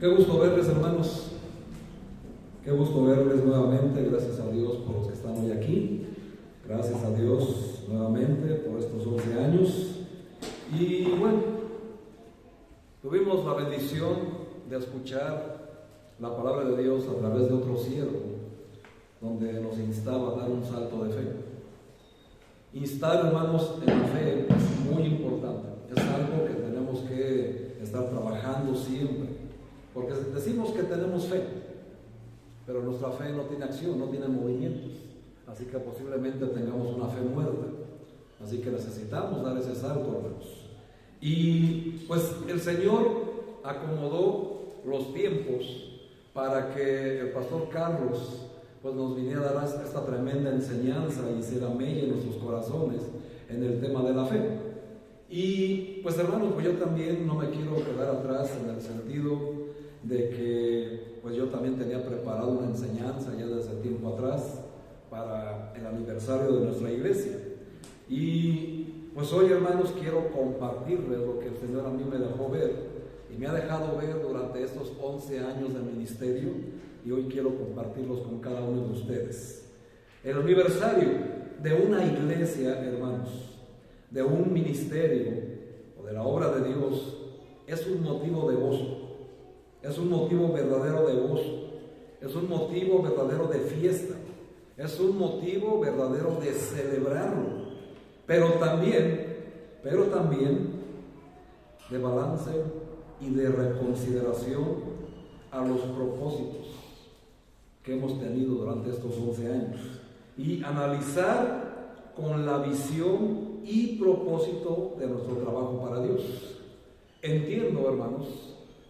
Qué gusto verles, hermanos. Qué gusto verles nuevamente. Gracias a Dios por los que están hoy aquí. Gracias a Dios nuevamente por estos 11 años. Y bueno, tuvimos la bendición de escuchar la palabra de Dios a través de otro siervo, donde nos instaba a dar un salto de fe. Instar, hermanos, en la fe es muy importante. Es algo que tenemos que estar trabajando siempre. Porque decimos que tenemos fe, pero nuestra fe no tiene acción, no tiene movimientos. Así que posiblemente tengamos una fe muerta. Así que necesitamos dar ese salto, hermanos. Y pues el Señor acomodó los tiempos para que el pastor Carlos pues nos viniera a dar esta tremenda enseñanza y hiciera mella en nuestros corazones en el tema de la fe. Y pues hermanos, pues yo también no me quiero quedar atrás en el sentido de que pues yo también tenía preparado una enseñanza ya desde tiempo atrás para el aniversario de nuestra iglesia. Y pues hoy, hermanos, quiero compartirles lo que el Señor a mí me dejó ver y me ha dejado ver durante estos 11 años de ministerio, y hoy quiero compartirlos con cada uno de ustedes. El aniversario de una iglesia, hermanos, de un ministerio o de la obra de Dios es un motivo de gozo. Es un motivo verdadero de gozo, es un motivo verdadero de fiesta, es un motivo verdadero de celebrarlo, pero también de balance y de reconsideración a los propósitos que hemos tenido durante estos 11 años y analizar con la visión y propósito de nuestro trabajo para Dios. Entiendo, hermanos,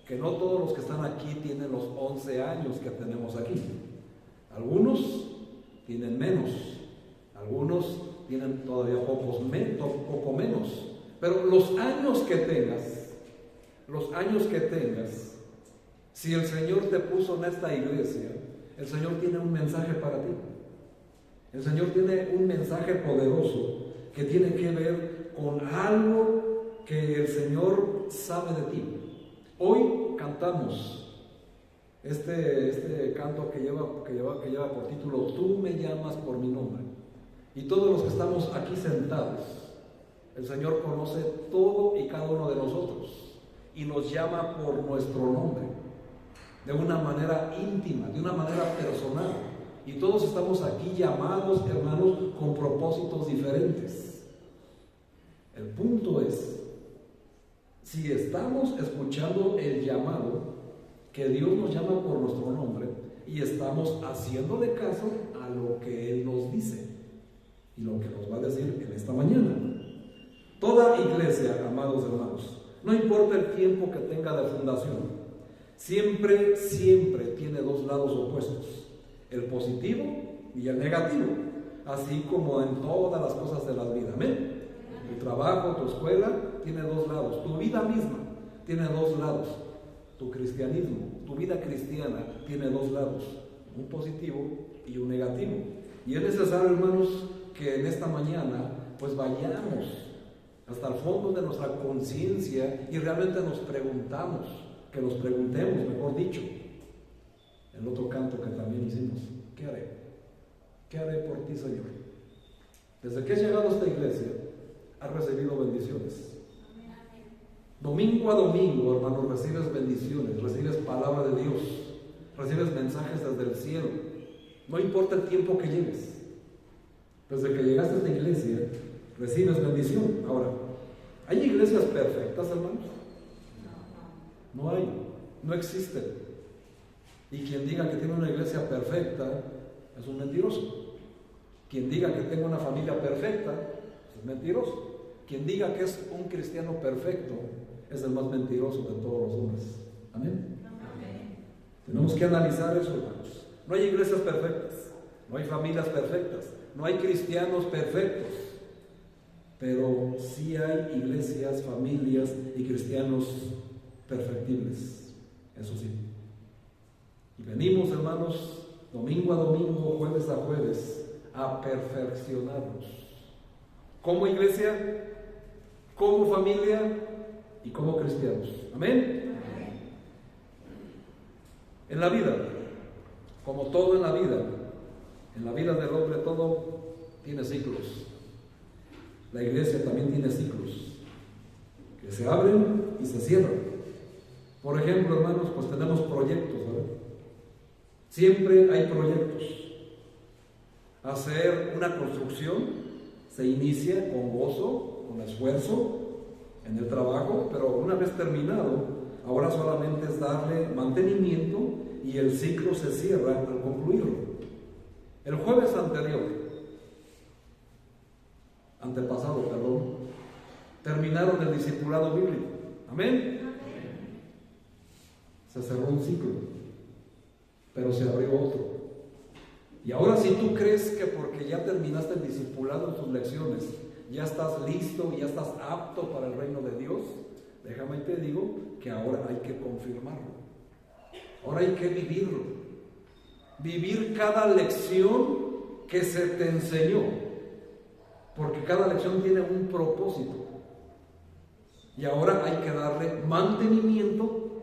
que no todos los que están aquí tienen los 11 años que tenemos aquí. Algunos tienen menos, algunos tienen todavía poco menos, pero los años que tengas, si el Señor te puso en esta iglesia, el Señor tiene un mensaje para ti. El Señor tiene un mensaje poderoso que tiene que ver con algo que el Señor sabe de ti. Hoy cantamos este canto que lleva por título Tú me llamas por mi nombre. Y todos los que estamos aquí sentados, el Señor conoce todo y cada uno de nosotros y nos llama por nuestro nombre, de una manera íntima, de una manera personal. Y todos estamos aquí llamados, hermanos, con propósitos diferentes. El punto es, si estamos escuchando el llamado, que Dios nos llama por nuestro nombre, y estamos haciéndole caso a lo que Él nos dice y lo que nos va a decir en esta mañana. Toda iglesia, amados hermanos, no importa el tiempo que tenga de fundación, siempre tiene dos lados opuestos, el positivo y el negativo, así como en todas las cosas de la vida. Amén. Tu trabajo, tu escuela tiene dos lados, tu vida misma tiene dos lados, tu cristianismo, tu vida cristiana tiene dos lados, un positivo y un negativo. Y es necesario, hermanos, que en esta mañana pues vayamos hasta el fondo de nuestra conciencia y realmente nos preguntemos, mejor dicho, el otro canto que también hicimos: ¿qué haré? ¿Qué haré por ti, Señor? Desde que has llegado a esta iglesia, has recibido bendiciones. Domingo a domingo, hermano, recibes bendiciones, recibes palabra de Dios, recibes mensajes desde el cielo. No importa el tiempo que lleves, desde que llegaste a esta iglesia, recibes bendición. Ahora, ¿hay iglesias perfectas, hermanos? No hay, no existen. Y quien diga que tiene una iglesia perfecta es un mentiroso. Quien diga que tengo una familia perfecta es mentiroso. Quien diga que es un cristiano perfecto es el más mentiroso de todos los hombres. Amén. Amén. Tenemos que analizar eso, hermanos. No hay iglesias perfectas, no hay familias perfectas, no hay cristianos perfectos, pero sí hay iglesias, familias y cristianos perfectibles. Eso sí. Y venimos, hermanos, domingo a domingo, jueves a jueves, a perfeccionarnos como iglesia, como familia y como cristianos. Amén. En la vida, como todo en la vida del hombre todo tiene ciclos. La iglesia también tiene ciclos que se abren y se cierran. Por ejemplo, hermanos, pues tenemos proyectos, ¿verdad? Siempre hay proyectos. Hacer una construcción se inicia con gozo, con esfuerzo en el trabajo, pero una vez terminado, ahora solamente es darle mantenimiento y el ciclo se cierra al concluirlo. El jueves antepasado, terminaron el discipulado bíblico. Amén. Se cerró un ciclo, pero se abrió otro. Y ahora, si tú crees que porque ya terminaste el discipulado en tus lecciones, ya estás listo y ya estás apto para el reino de Dios, déjame y te digo que ahora hay que confirmarlo. Ahora hay que vivirlo. Vivir cada lección que se te enseñó, porque cada lección tiene un propósito. Y ahora hay que darle mantenimiento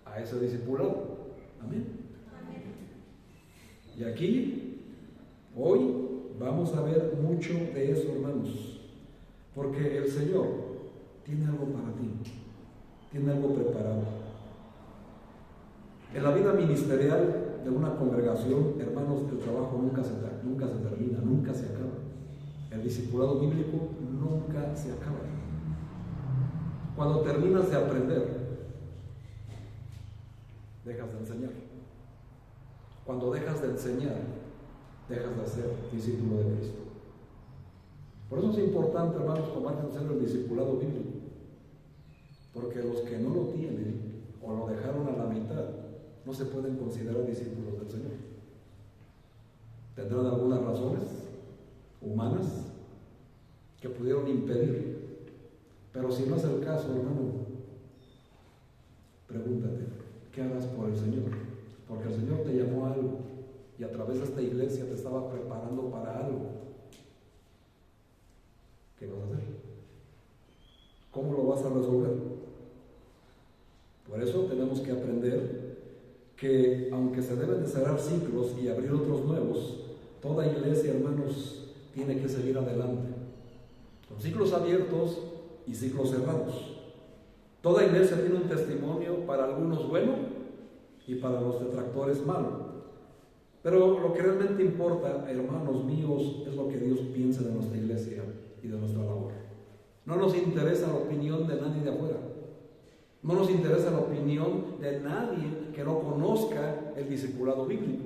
a ese discipulado. Amén. Y aquí, hoy, vamos a ver mucho de eso, hermanos, porque el Señor tiene algo para ti, tiene algo preparado. En la vida ministerial de una congregación, hermanos, el trabajo nunca se termina, nunca se acaba. El discipulado bíblico nunca se acaba. Cuando terminas de aprender, dejas de enseñar. Cuando dejas de enseñar, dejas de ser discípulo de Cristo. Por eso es importante, hermanos, tomar en serio el discipulado bíblico, porque los que no lo tienen o lo dejaron a la mitad no se pueden considerar discípulos del Señor. Tendrán algunas razones humanas que pudieron impedir, pero si no es el caso, hermano, pregúntate, ¿qué harás por el Señor? Porque el Señor te llamó a algo y a través de esta iglesia te estaba preparando para algo. ¿Qué vas a hacer? ¿Cómo lo vas a resolver? Por eso tenemos que aprender que aunque se deben de cerrar ciclos y abrir otros nuevos, toda iglesia, hermanos, tiene que seguir adelante, con ciclos abiertos y ciclos cerrados. Toda iglesia tiene un testimonio, para algunos bueno y para los detractores malo. Pero lo que realmente importa, hermanos míos, es lo que Dios piensa de nuestra iglesia y de nuestra labor. No nos interesa la opinión de nadie de afuera. No nos interesa la opinión de nadie que no conozca el discipulado bíblico.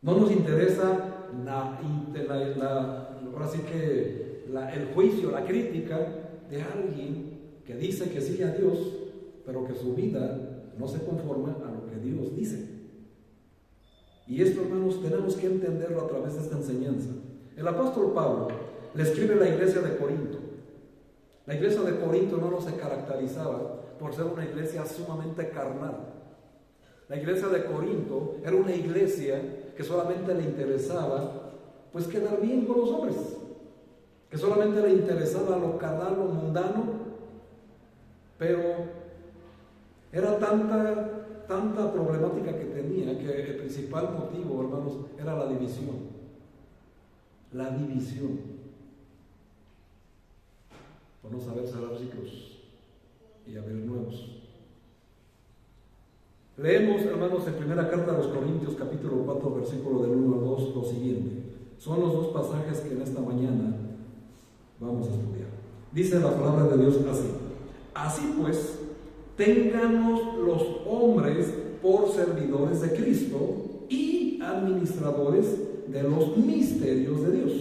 No nos interesa el juicio, la crítica de alguien que dice que sigue a Dios, pero que su vida no se conforma a lo que Dios dice. Y esto, hermanos, tenemos que entenderlo a través de esta enseñanza. El apóstol Pablo le escribe a la iglesia de Corinto. La iglesia de Corinto no se caracterizaba por ser una iglesia sumamente carnal. La iglesia de Corinto era una iglesia que solamente le interesaba pues quedar bien con los hombres, que solamente le interesaba lo carnal, lo mundano, pero era tanta problemática que tenía que el principal motivo, hermanos, era la división. La división. Por no saber cerrar ciclos y abrir nuevos. Leemos, hermanos, en primera carta a los Corintios, capítulo 4, versículo del 1 al 2, lo siguiente. Son los dos pasajes que en esta mañana vamos a estudiar. Dice la palabra de Dios así: así pues, téngannos los hombres por servidores de Cristo y administradores de los misterios de Dios.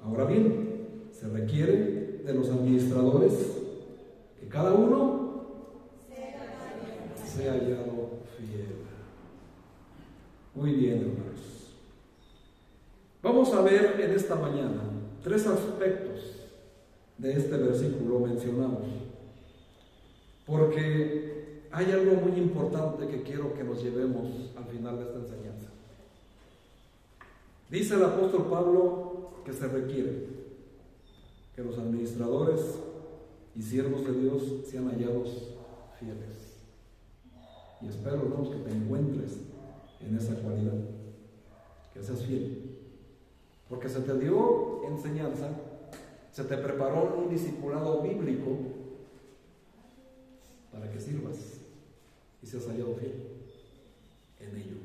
Ahora bien, se requiere de los administradores que cada uno sea hallado fiel. Muy bien, hermanos. Vamos a ver en esta mañana 3 aspectos de este versículo mencionados, porque hay algo muy importante que quiero que nos llevemos al final de esta enseñanza. Dice el apóstol Pablo que se requiere que los administradores y siervos de Dios sean hallados fieles. Y espero, hermanos, que te encuentres en esa cualidad, que seas fiel. Porque se te dio enseñanza, se te preparó un discipulado bíblico para que sirvas y seas hallado fiel en ello.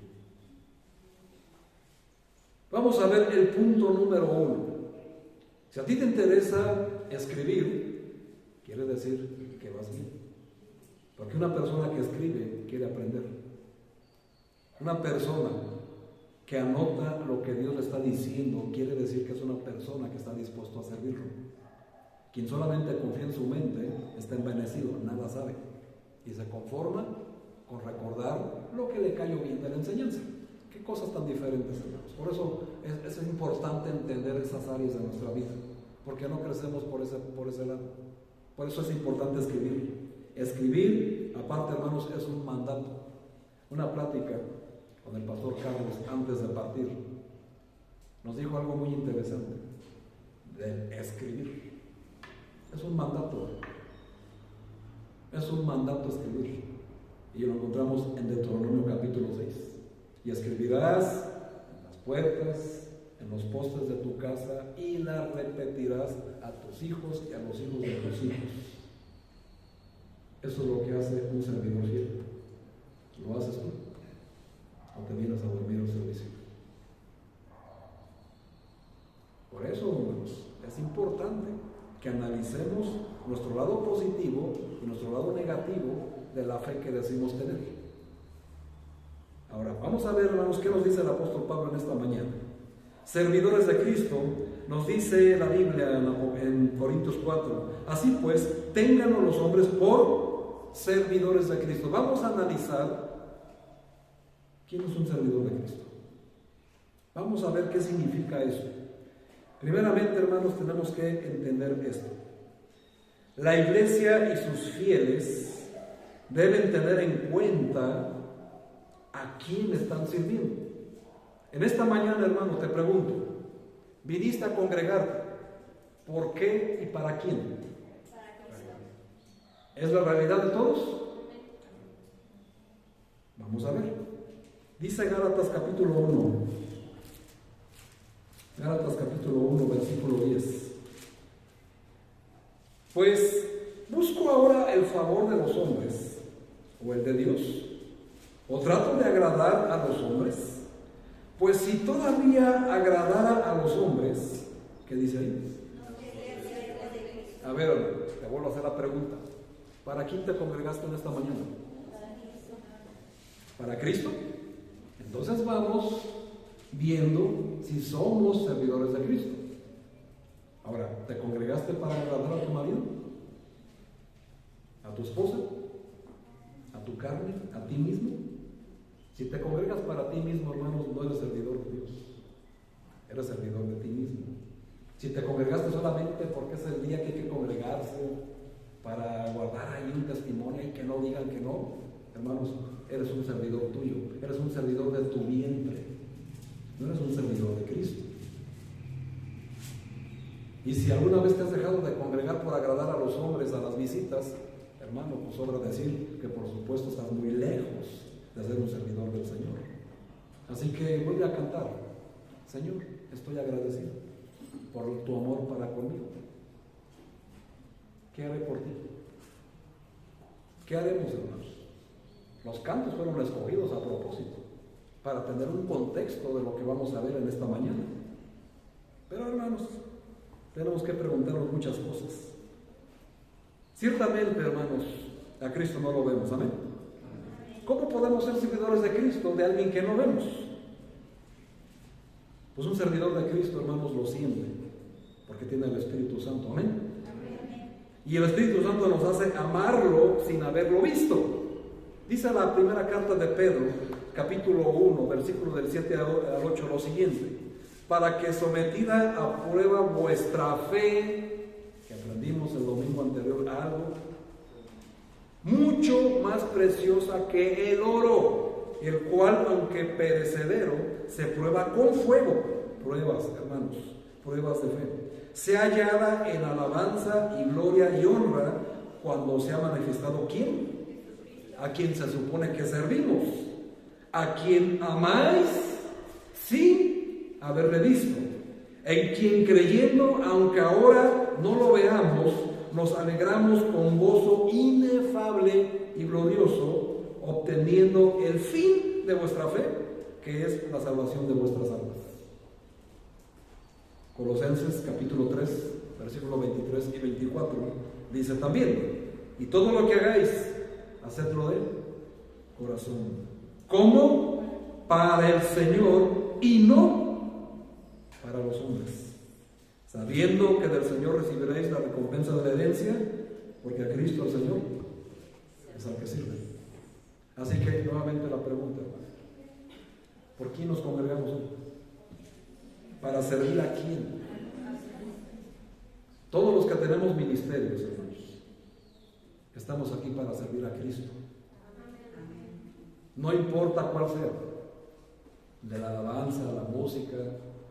Vamos a ver el punto número 1. Si a ti te interesa escribir, quiere decir que vas bien. Porque una persona que escribe quiere aprender. Una persona que anota lo que Dios le está diciendo quiere decir que es una persona que está dispuesto a servirlo. Quien solamente confía en su mente está envanecido, nada sabe y se conforma con recordar lo que le cayó bien de la enseñanza. Qué cosas tan diferentes, hermanos. Por eso es importante entender esas áreas de nuestra vida, porque no crecemos por ese lado. Por eso es importante escribir. Escribir, aparte, hermanos, es un mandato. Una plática con el pastor Carlos antes de partir nos dijo algo muy interesante de escribir. Es un mandato. Es un mandato escribir. Y lo encontramos en Deuteronomio capítulo 6. Y escribirás en las puertas, en los postes de tu casa, y la repetirás a tus hijos y a los hijos de tus hijos. Eso es lo que hace un servidor fiel. ¿Lo haces tú? ¿O te vienes a dormir al servicio? Por eso, hermanos, es importante que analicemos nuestro lado positivo y nuestro lado negativo de la fe que decimos tener. Ahora, vamos a ver, hermanos, qué nos dice el apóstol Pablo en esta mañana. Servidores de Cristo, nos dice la Biblia en Corintios 4. Así pues, ténganlo los hombres por servidores de Cristo. Vamos a analizar quién es un servidor de Cristo. Vamos a ver qué significa eso. Primeramente, hermanos, tenemos que entender esto. La iglesia y sus fieles deben tener en cuenta a quién están sirviendo. En esta mañana, hermanos, te pregunto, ¿viniste a congregarte? ¿Por qué y para quién? ¿Es la realidad de todos? Vamos a ver. Dice Gálatas capítulo 1. Gálatas capítulo 1, versículo 10. Pues, ¿busco ahora el favor de los hombres o el de Dios? ¿O trato de agradar a los hombres? Pues si todavía agradara a los hombres, ¿qué dice ahí? A ver, te vuelvo a hacer la pregunta. ¿Para quién te congregaste en esta mañana? ¿Para Cristo? Entonces vamos viendo si somos servidores de Cristo. Ahora, ¿te congregaste para agradar a tu marido? ¿A tu esposa? ¿A tu carne? ¿A ti mismo? Si te congregas para ti mismo, hermanos, no eres servidor de Dios. Eres servidor de ti mismo. Si te congregaste solamente porque es el día que hay que congregarse para guardar ahí un testimonio y que no digan que no, hermanos, eres un servidor tuyo. Eres un servidor de tu vientre. No eres un servidor de Cristo. Y si alguna vez te has dejado de congregar por agradar a los hombres, a las visitas, hermano, pues sobra decir que por supuesto estás muy lejos de ser un servidor del Señor. Así que voy a cantar: Señor, estoy agradecido por tu amor para conmigo. ¿Qué haré por ti? ¿Qué haremos, hermanos? Los cantos fueron escogidos a propósito para tener un contexto de lo que vamos a ver en esta mañana. Pero, hermanos, tenemos que preguntarnos muchas cosas. Ciertamente, hermanos, a Cristo no lo vemos, amén. ¿Cómo podemos ser servidores de Cristo de alguien que no vemos? Pues un servidor de Cristo, hermanos, lo siente, porque tiene el Espíritu Santo, amén. Y el Espíritu Santo nos hace amarlo sin haberlo visto. Dice la primera carta de Pedro, capítulo 1, versículo del 7 al 8, lo siguiente: para que sometida a prueba vuestra fe, que aprendimos el domingo anterior algo, mucho más preciosa que el oro, el cual, aunque perecedero, se prueba con fuego. Pruebas, hermanos, pruebas de fe. Sea hallada en alabanza y gloria y honra cuando se ha manifestado ¿quién? a quien se supone que servimos, a quien amáis sin haberle visto, en quien creyendo, aunque ahora no lo veamos, nos alegramos con gozo inefable y glorioso, obteniendo el fin de vuestra fe, que es la salvación de vuestras almas. Colosenses capítulo 3, versículos 23 y 24, dice también: y todo lo que hagáis, hacedlo de corazón, como para el Señor y no para los hombres, sabiendo que del Señor recibiréis la recompensa de la herencia, porque a Cristo el Señor es al que sirve. Así que nuevamente la pregunta: ¿por quién nos congregamos hoy? ¿Para servir a quién? Todos los que tenemos ministerios, hermanos, estamos aquí para servir a Cristo. No importa cuál sea, de la alabanza, la música,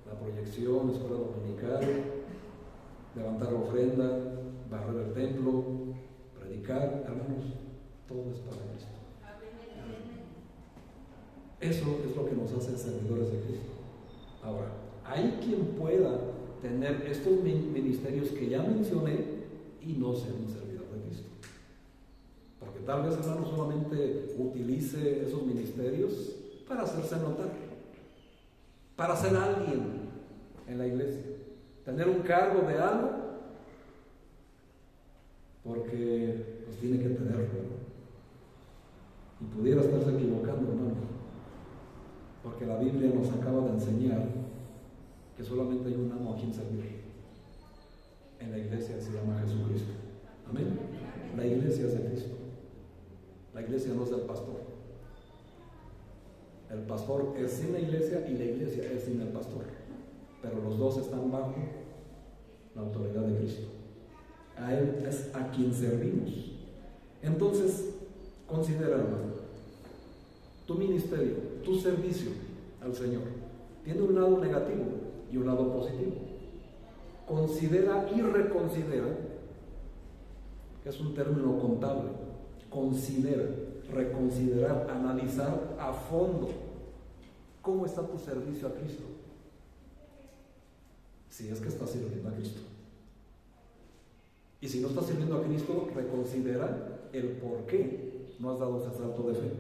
la proyección, la escuela dominical, levantar la ofrenda, barrer el templo, predicar, hermanos, todo es para Cristo. Eso es lo que nos hace servidores de Cristo. Ahora, hay quien pueda tener estos ministerios que ya mencioné y no ser un servidor de Cristo. Porque tal vez, hermano, solamente utilice esos ministerios para hacerse notar, para ser alguien en la iglesia, tener un cargo de algo, porque pues tiene que tenerlo, ¿no? Y pudiera estarse equivocando, hermano, porque la Biblia nos acaba de enseñar que solamente hay un amo a quien servir. En la iglesia se llama Jesucristo. Amén. La iglesia es de Cristo. La iglesia no es del pastor. El pastor es sin la iglesia y la iglesia es sin el pastor. Pero los dos están bajo la autoridad de Cristo. A Él es a quien servimos. Entonces, considera, hermano, tu ministerio, tu servicio al Señor tiene un lado negativo y un lado positivo. Considera y reconsidera, que es un término contable. Considera, reconsiderar, analizar a fondo cómo está tu servicio a Cristo, si es que estás sirviendo a Cristo. Y si no estás sirviendo a Cristo, reconsidera el por qué no has dado ese salto de fe,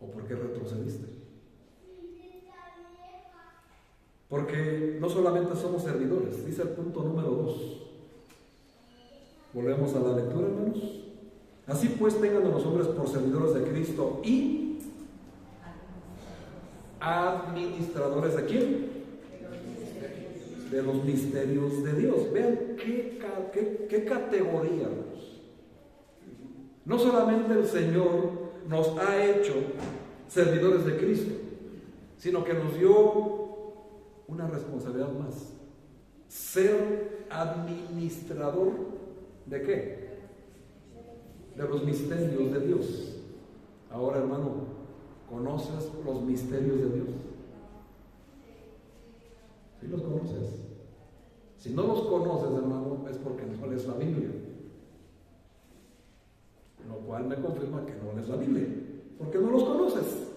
o por qué retrocediste. Porque no solamente somos servidores, dice el punto número 2. Volvemos a la lectura, hermanos. Así pues, tengan a los hombres por servidores de Cristo y administradores de quién? De los misterios de Dios. Vean qué categoría, hermanos. No solamente el Señor nos ha hecho servidores de Cristo, sino que nos dio una responsabilidad más: ser administrador ¿de qué? De los misterios de Dios. Ahora, hermano, ¿conoces los misterios de Dios? ¿Sí los conoces? Si no los conoces, hermano, es porque no lees la Biblia, lo cual me confirma que no lees la Biblia, porque no los conoces.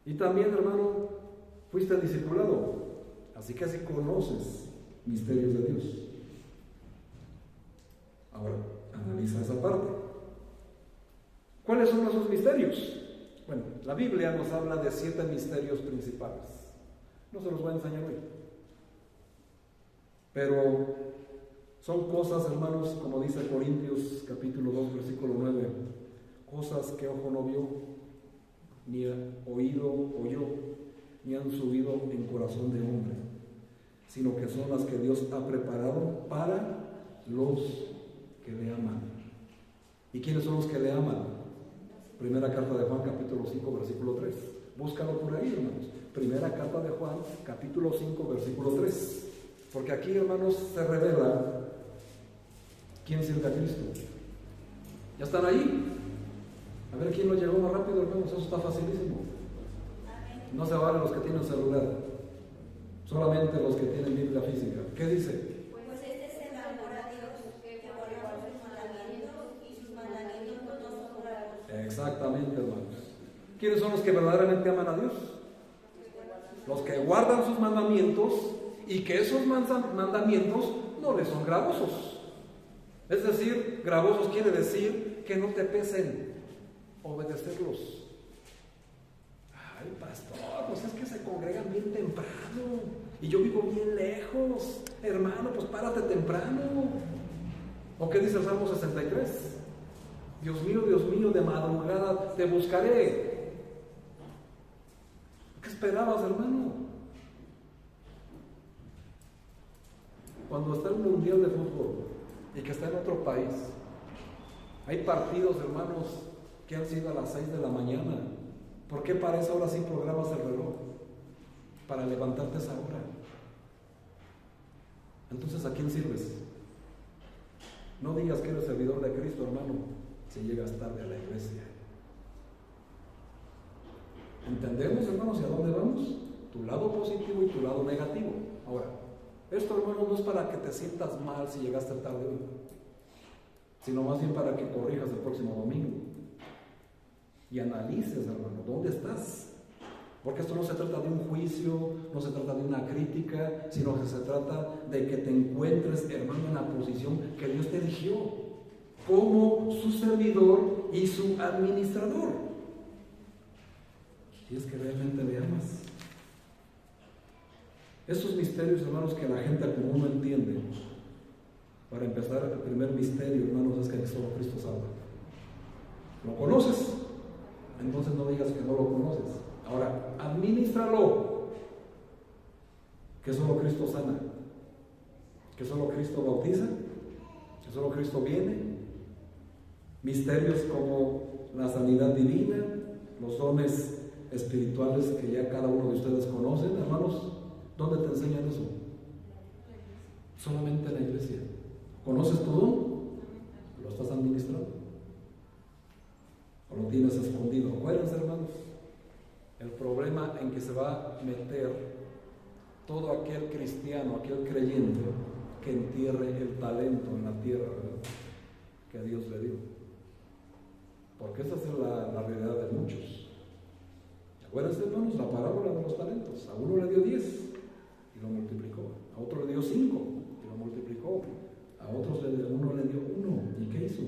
Y también, hermano, fuiste discipulado, así que así conoces misterios de Dios. Ahora, analiza esa parte. ¿Cuáles son esos misterios? Bueno, la Biblia nos habla de 7 misterios principales. No se los voy a enseñar hoy, pero son cosas, hermanos, como dice Corintios capítulo 2, versículo 9, cosas que ojo no vio, ni oído oyó, ni han subido en corazón de hombre, sino que son las que Dios ha preparado para los que le aman. ¿Y quiénes son los que le aman? Primera carta de Juan capítulo 5, versículo 3. Búscalo por ahí, hermanos. Primera carta de Juan capítulo 5, versículo 3. Porque aquí, hermanos, se revela quién sirve a Cristo. ¿Ya están ahí? A ver quién lo llegó más rápido, hermanos. Eso está facilísimo. No se vale los que tienen celular, solamente los que tienen Biblia física. ¿Qué dice? Pues este es el amor a Dios, que guardemos sus mandamientos, y sus mandamientos Exactamente, hermanos. ¿Quiénes son los que verdaderamente aman a Dios? Los que guardan sus mandamientos y que esos mandamientos no les son gravosos. Es decir, gravosos quiere decir que no te pesen obedecerlos. Ay, pastor, pues es que se congregan bien temprano y yo vivo bien lejos. Hermano, pues párate temprano. ¿O qué dice el Salmo 63? Dios mío, de madrugada te buscaré. ¿Qué esperabas, hermano? Cuando está el mundial de fútbol y que está en otro país, hay partidos, hermanos, que han sido a las 6 de la mañana. ¿Por qué para esa hora sí programas el reloj? Para levantarte a esa hora. Entonces, ¿a quién sirves? No digas que eres servidor de Cristo, hermano, si llegas tarde a la iglesia. ¿Entendemos, hermanos, hacia dónde vamos? Tu lado positivo y tu lado negativo. Ahora, esto, hermano, no es para que te sientas mal si llegaste tarde hoy, sino más bien para que corrijas el próximo domingo y analices, hermano, ¿dónde estás? Porque esto no se trata de un juicio, no se trata de una crítica, sino que se trata de que te encuentres, hermano, en la posición que Dios te eligió como su servidor y su administrador. Y es que realmente le amas. Esos misterios, hermanos, que la gente común no entiende. Para empezar, el primer misterio, hermanos, es que solo Cristo salva. ¿Lo conoces? Entonces no digas que no lo conoces. Ahora, administralo. Que solo Cristo sana, que solo Cristo bautiza, que solo Cristo viene. Misterios como la sanidad divina, los dones espirituales que ya cada uno de ustedes conocen, hermanos. ¿Dónde te enseñan eso? Solamente en la iglesia. ¿Conoces tu don? ¿Lo estás administrando? ¿O lo tienes escondido? Acuérdense, hermanos, el problema en que se va a meter todo aquel cristiano, aquel creyente que entierre el talento en la tierra, ¿verdad?, que Dios le dio. Porque esa es la realidad de muchos. Acuérdense, hermanos, la parábola de los talentos. A uno le dio 10 y lo multiplicó. A otro le dio 5 y lo multiplicó. A otros uno le dio 1. ¿Y qué hizo?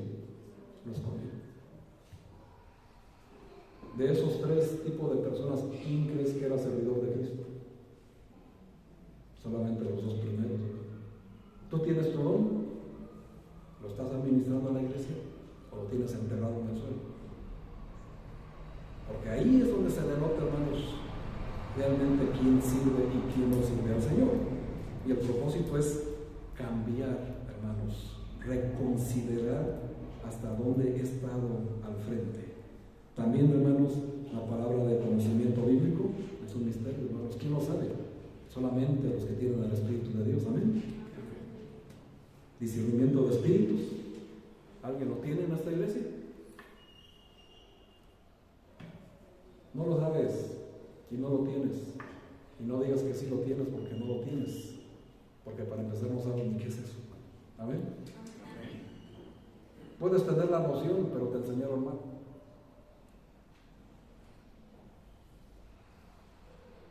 Lo escondió. De esos 3 tipos de personas, ¿quién crees que era servidor de Cristo? Solamente los 2 primeros. ¿Tú tienes tu don? ¿Lo estás administrando en la iglesia? ¿O lo tienes enterrado en el suelo? Porque ahí es donde se denota, hermanos, realmente quién sirve y quién no sirve al Señor. Y el propósito es cambiar, hermanos, reconsiderar hasta dónde he estado al frente. También, hermanos, la palabra de conocimiento bíblico es un misterio, hermanos. ¿Quién lo sabe? Solamente los que tienen el Espíritu de Dios. Amén. Discernimiento de espíritus. ¿Alguien lo tiene en esta iglesia? No lo sabes y no lo tienes. Y no digas que sí lo tienes porque no lo tienes. Porque para empezar no sabes ni qué es eso. Amén. Puedes tener la noción, pero te enseñaron mal.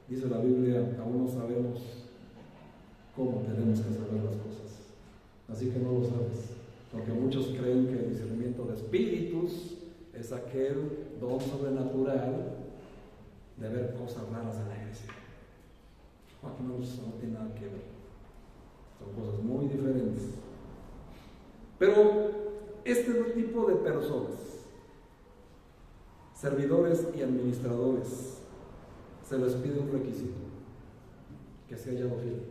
Dice la Biblia, aún no sabemos cómo tenemos que saber las cosas. Así que no lo sabes. Porque muchos creen que el discernimiento de espíritus es aquel don sobrenatural de ver cosas raras en la iglesia. No tiene nada que ver. Son cosas muy diferentes. Pero este tipo de personas, servidores y administradores, se les pide un requisito: que se haya fiel.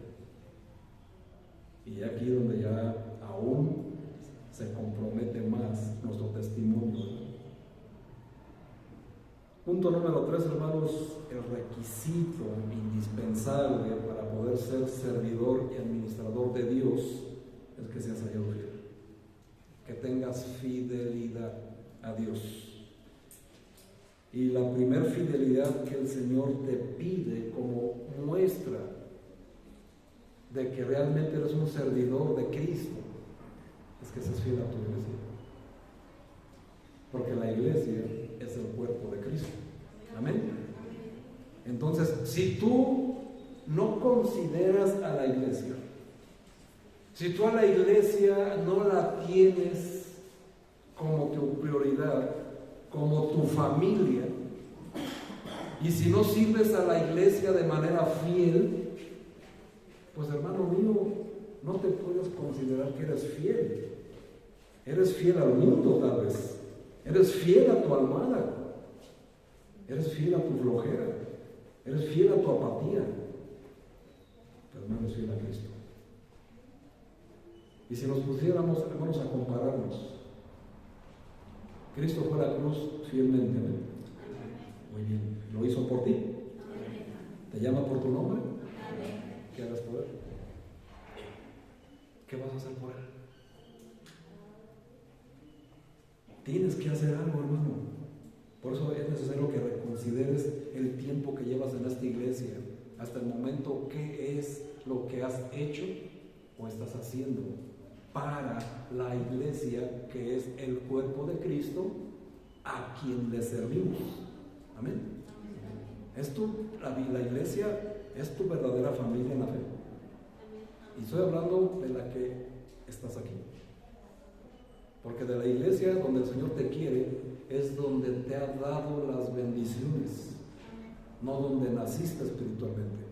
Y aquí donde ya aún se compromete más nuestro testimonio. Punto número 3, hermanos, el requisito indispensable para poder ser servidor y administrador de Dios es que seas hallado fiel, que tengas fidelidad a Dios. Y la primer fidelidad que el Señor te pide como muestra de que realmente eres un servidor de Cristo es que seas fiel a tu iglesia. Porque la iglesia es el si tú no consideras a la iglesia, si tú a la iglesia no la tienes como tu prioridad, como tu familia, y si no sirves a la iglesia de manera fiel, pues hermano mío, no te puedes considerar que eres fiel. Eres fiel al mundo tal vez, eres fiel a tu almohada, eres fiel a tu flojera, eres fiel a tu apatía, pero no eres fiel a Cristo. Y si nos pusiéramos, hermanos, a compararnos, Cristo fue a la cruz fielmente, ¿no? Muy bien, lo hizo por ti. ¿Te llama por tu nombre? ¿Qué harás por él? ¿Qué vas a hacer por él? Tienes que hacer algo, hermano. Por eso es necesario que reconsideres el tiempo que llevas en esta iglesia. Hasta el momento, ¿qué es lo que has hecho o estás haciendo para la iglesia, que es el cuerpo de Cristo, a quien le servimos? Amén. La iglesia es tu verdadera familia en la fe. Y estoy hablando de la que estás aquí. Porque de la iglesia donde el Señor te quiere es donde te ha dado las bendiciones, no donde naciste espiritualmente.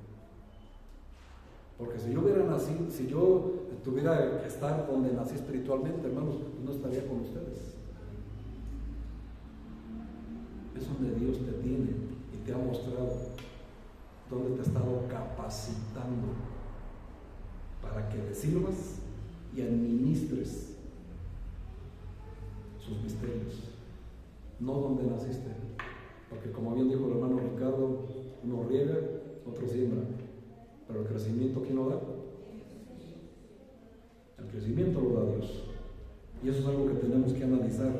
Porque si yo hubiera nacido, si yo tuviera que estar donde nací espiritualmente, hermanos, no estaría con ustedes. Es donde Dios te tiene y te ha mostrado, donde te ha estado capacitando para que le sirvas y administres sus misterios, no donde naciste. Porque como bien dijo el hermano Ricardo, uno riega, otro siembra, pero el crecimiento, ¿quién lo da? El crecimiento lo da Dios. Y eso es algo que tenemos que analizar,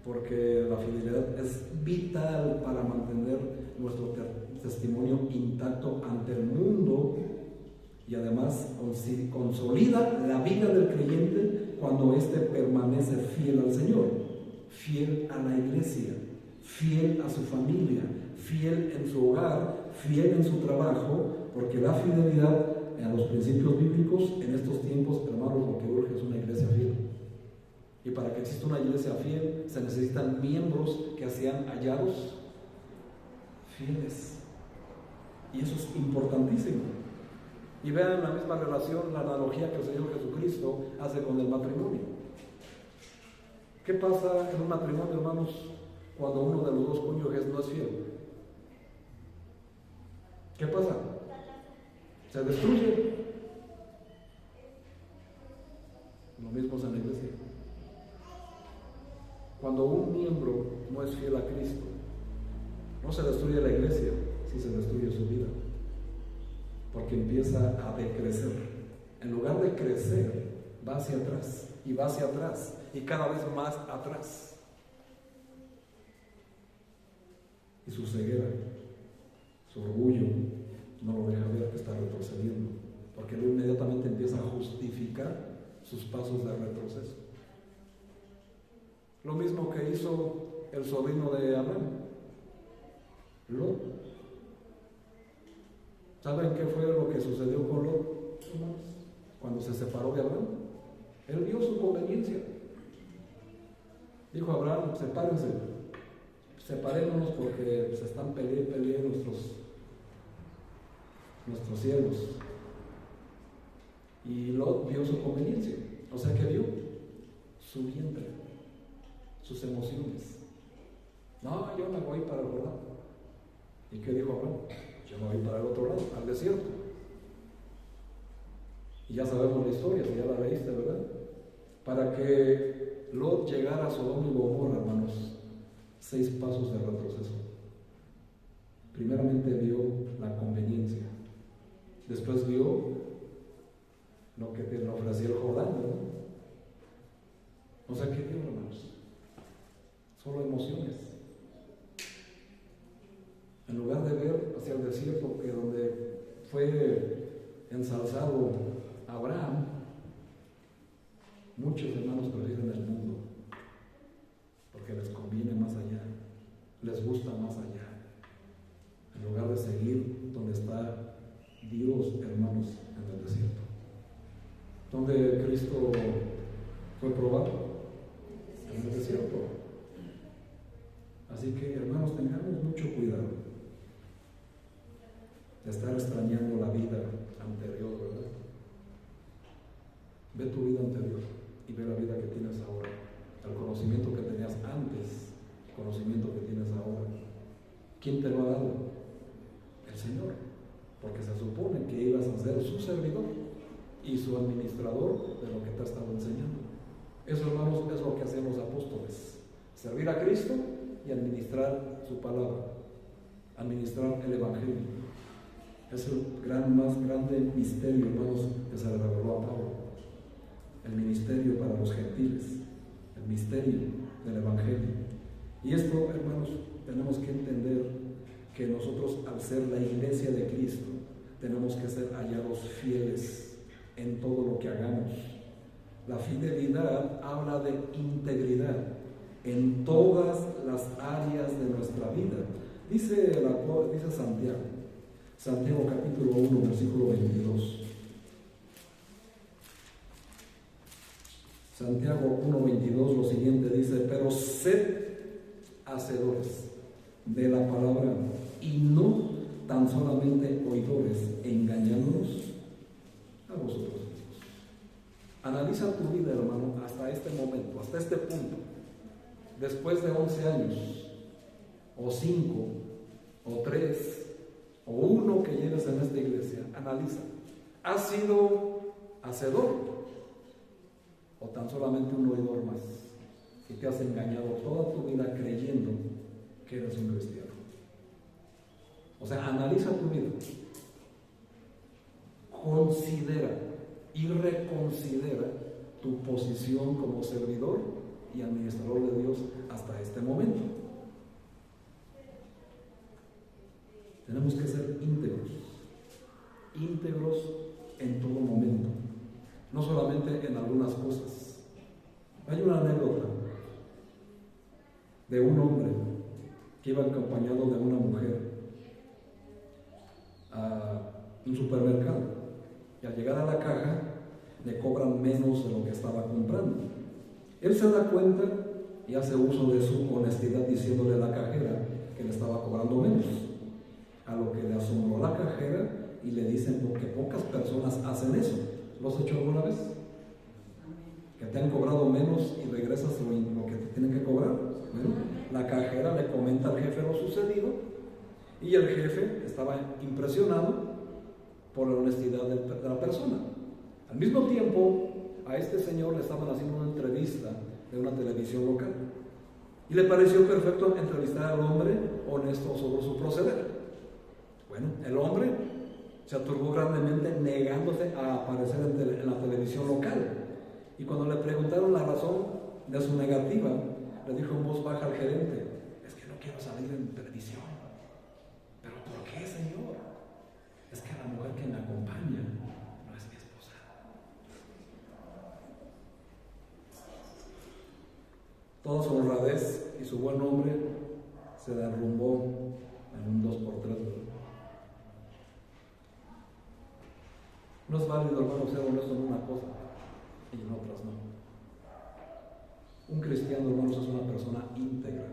porque la fidelidad es vital para mantener nuestro testimonio intacto ante el mundo, y además consolida la vida del creyente cuando éste permanece fiel al Señor, fiel a la iglesia, fiel a su familia, fiel en su hogar, fiel en su trabajo, porque la fidelidad a los principios bíblicos en estos tiempos, hermanos, lo que urge es una iglesia fiel. Y para que exista una iglesia fiel se necesitan miembros que sean hallados fieles, y eso es importantísimo. Y vean la misma relación, la analogía que el Señor Jesucristo hace con el matrimonio. ¿Qué pasa en un matrimonio, hermanos, cuando uno de los dos cónyuges no es fiel? ¿Qué pasa? Se destruye. Lo mismo es en la iglesia. Cuando un miembro no es fiel a Cristo, no se destruye la iglesia, sí se destruye su vida, porque empieza a decrecer. En lugar de crecer, va hacia atrás y va hacia atrás y cada vez más atrás. Y su ceguera, su orgullo, no lo deja ver que está retrocediendo, porque él inmediatamente empieza a justificar sus pasos de retroceso. Lo mismo que hizo el sobrino de Abraham, Lot. ¿Saben qué fue lo que sucedió con Lot, hermanos? Cuando se separó de Abraham, él vio su conveniencia. Dijo a Abraham: sepárense, separémonos porque se están peleando nuestros siervos. Y Lot vio su conveniencia. O sea, que vio su vientre, sus emociones. No, yo me voy para el Jordán. ¿Y qué dijo Abraham? Yo me voy para el otro lado, al desierto. Y ya sabemos la historia, si ya la leíste, ¿verdad? Para que Lot llegara a Sodoma y Gomorra, hermanos, 6 pasos de retroceso. Primeramente vio la conveniencia, después vio lo que te ofrecía el Jordán, ¿verdad? O sea, ¿qué vio, hermanos? Solo emociones. En lugar de ver hacia el desierto, que donde fue ensalzado Abraham, muchos hermanos prefieren el mundo, porque les conviene más allá, les gusta más allá, en lugar de seguir probar? En el desierto. Así que, hermanos, tengamos mucho cuidado de estar extrañando la vida anterior, ¿verdad? Ve tu vida anterior y ve la vida que tienes ahora, el conocimiento que tenías antes, el conocimiento que tienes ahora. ¿Quién te lo ha dado? El Señor, porque se supone que ibas a ser su servidor y su administrador de lo que te ha estado enseñando. Eso, hermanos, es lo que hacen los apóstoles: servir a Cristo y administrar su palabra, administrar el Evangelio. Es el más grande misterio, hermanos, que se le reveló a Pablo. El ministerio para los gentiles, el misterio del Evangelio. Y esto, hermanos, tenemos que entender que nosotros, al ser la iglesia de Cristo, tenemos que ser hallados fieles en todo lo que hagamos. La fidelidad habla de integridad en todas las áreas de nuestra vida. Dice Santiago capítulo 1, versículo 22. Santiago 1:22, lo siguiente dice: pero sed hacedores de la palabra y no tan solamente oidores, engañándonos a vosotros mismos. Analiza tu vida, hermano, hasta este momento, hasta este punto. Después de 11 años, o 5, o 3, o 1 que lleves en esta iglesia, analiza. ¿Has sido hacedor o tan solamente un oidor más? Y te has engañado toda tu vida creyendo que eres un cristiano. O sea, analiza tu vida, considera y reconsidera tu posición como servidor y administrador de Dios hasta este momento. Tenemos que ser íntegros en todo momento, no solamente en algunas cosas. Hay una anécdota de un hombre que iba acompañado de una mujer a un supermercado, y al llegar a la caja le cobran menos de lo que estaba comprando. Él se da cuenta y hace uso de su honestidad diciéndole a la cajera que le estaba cobrando menos, a lo que le asombró la cajera y le dicen: porque pocas personas hacen eso. ¿Lo has hecho alguna vez? Que te han cobrado menos y regresas lo que te tienen que cobrar. Bueno, la cajera le comenta al jefe lo sucedido y el jefe estaba impresionado por la honestidad de la persona. Al mismo tiempo, a este señor le estaban haciendo una entrevista de una televisión local y le pareció perfecto entrevistar al hombre honesto sobre su proceder. Bueno, el hombre se aturbó grandemente negándose a aparecer en la televisión local, y cuando le preguntaron la razón de su negativa, le dijo en voz baja al gerente: es que no quiero salir en televisión. ¿Pero por qué, señor? Es que la mujer que me acompaña no es mi esposa. Toda su honradez y su buen nombre se derrumbó en un 2x3. No es válido, hermano, ser honesto en una cosa y en otras no. Un cristiano, hermanos, es una persona íntegra,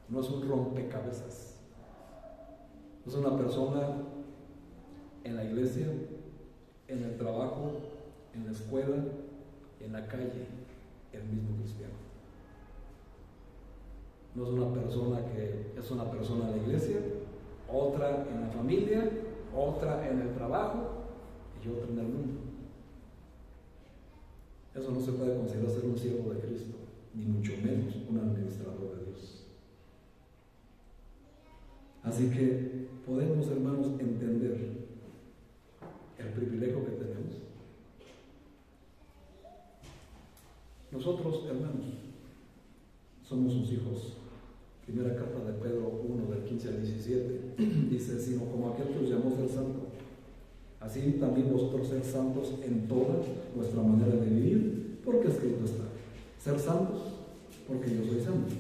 no es un rompecabezas. Es una persona en la iglesia, en el trabajo, en la escuela, en la calle, el mismo cristiano. No es una persona que es una persona en la iglesia, otra en la familia, otra en el trabajo y otra en el mundo. Eso no se puede considerar ser un siervo de Cristo, ni mucho menos un administrador de Dios. Así que podemos, hermanos, entender el privilegio que tenemos. Nosotros, hermanos, somos sus hijos. Primera carta de Pedro 1, del 15 al 17, dice: sino como aquel que os llamó ser santo, así también vosotros sed santos en toda vuestra manera de vivir, porque escrito está: ser santos, porque yo soy santo.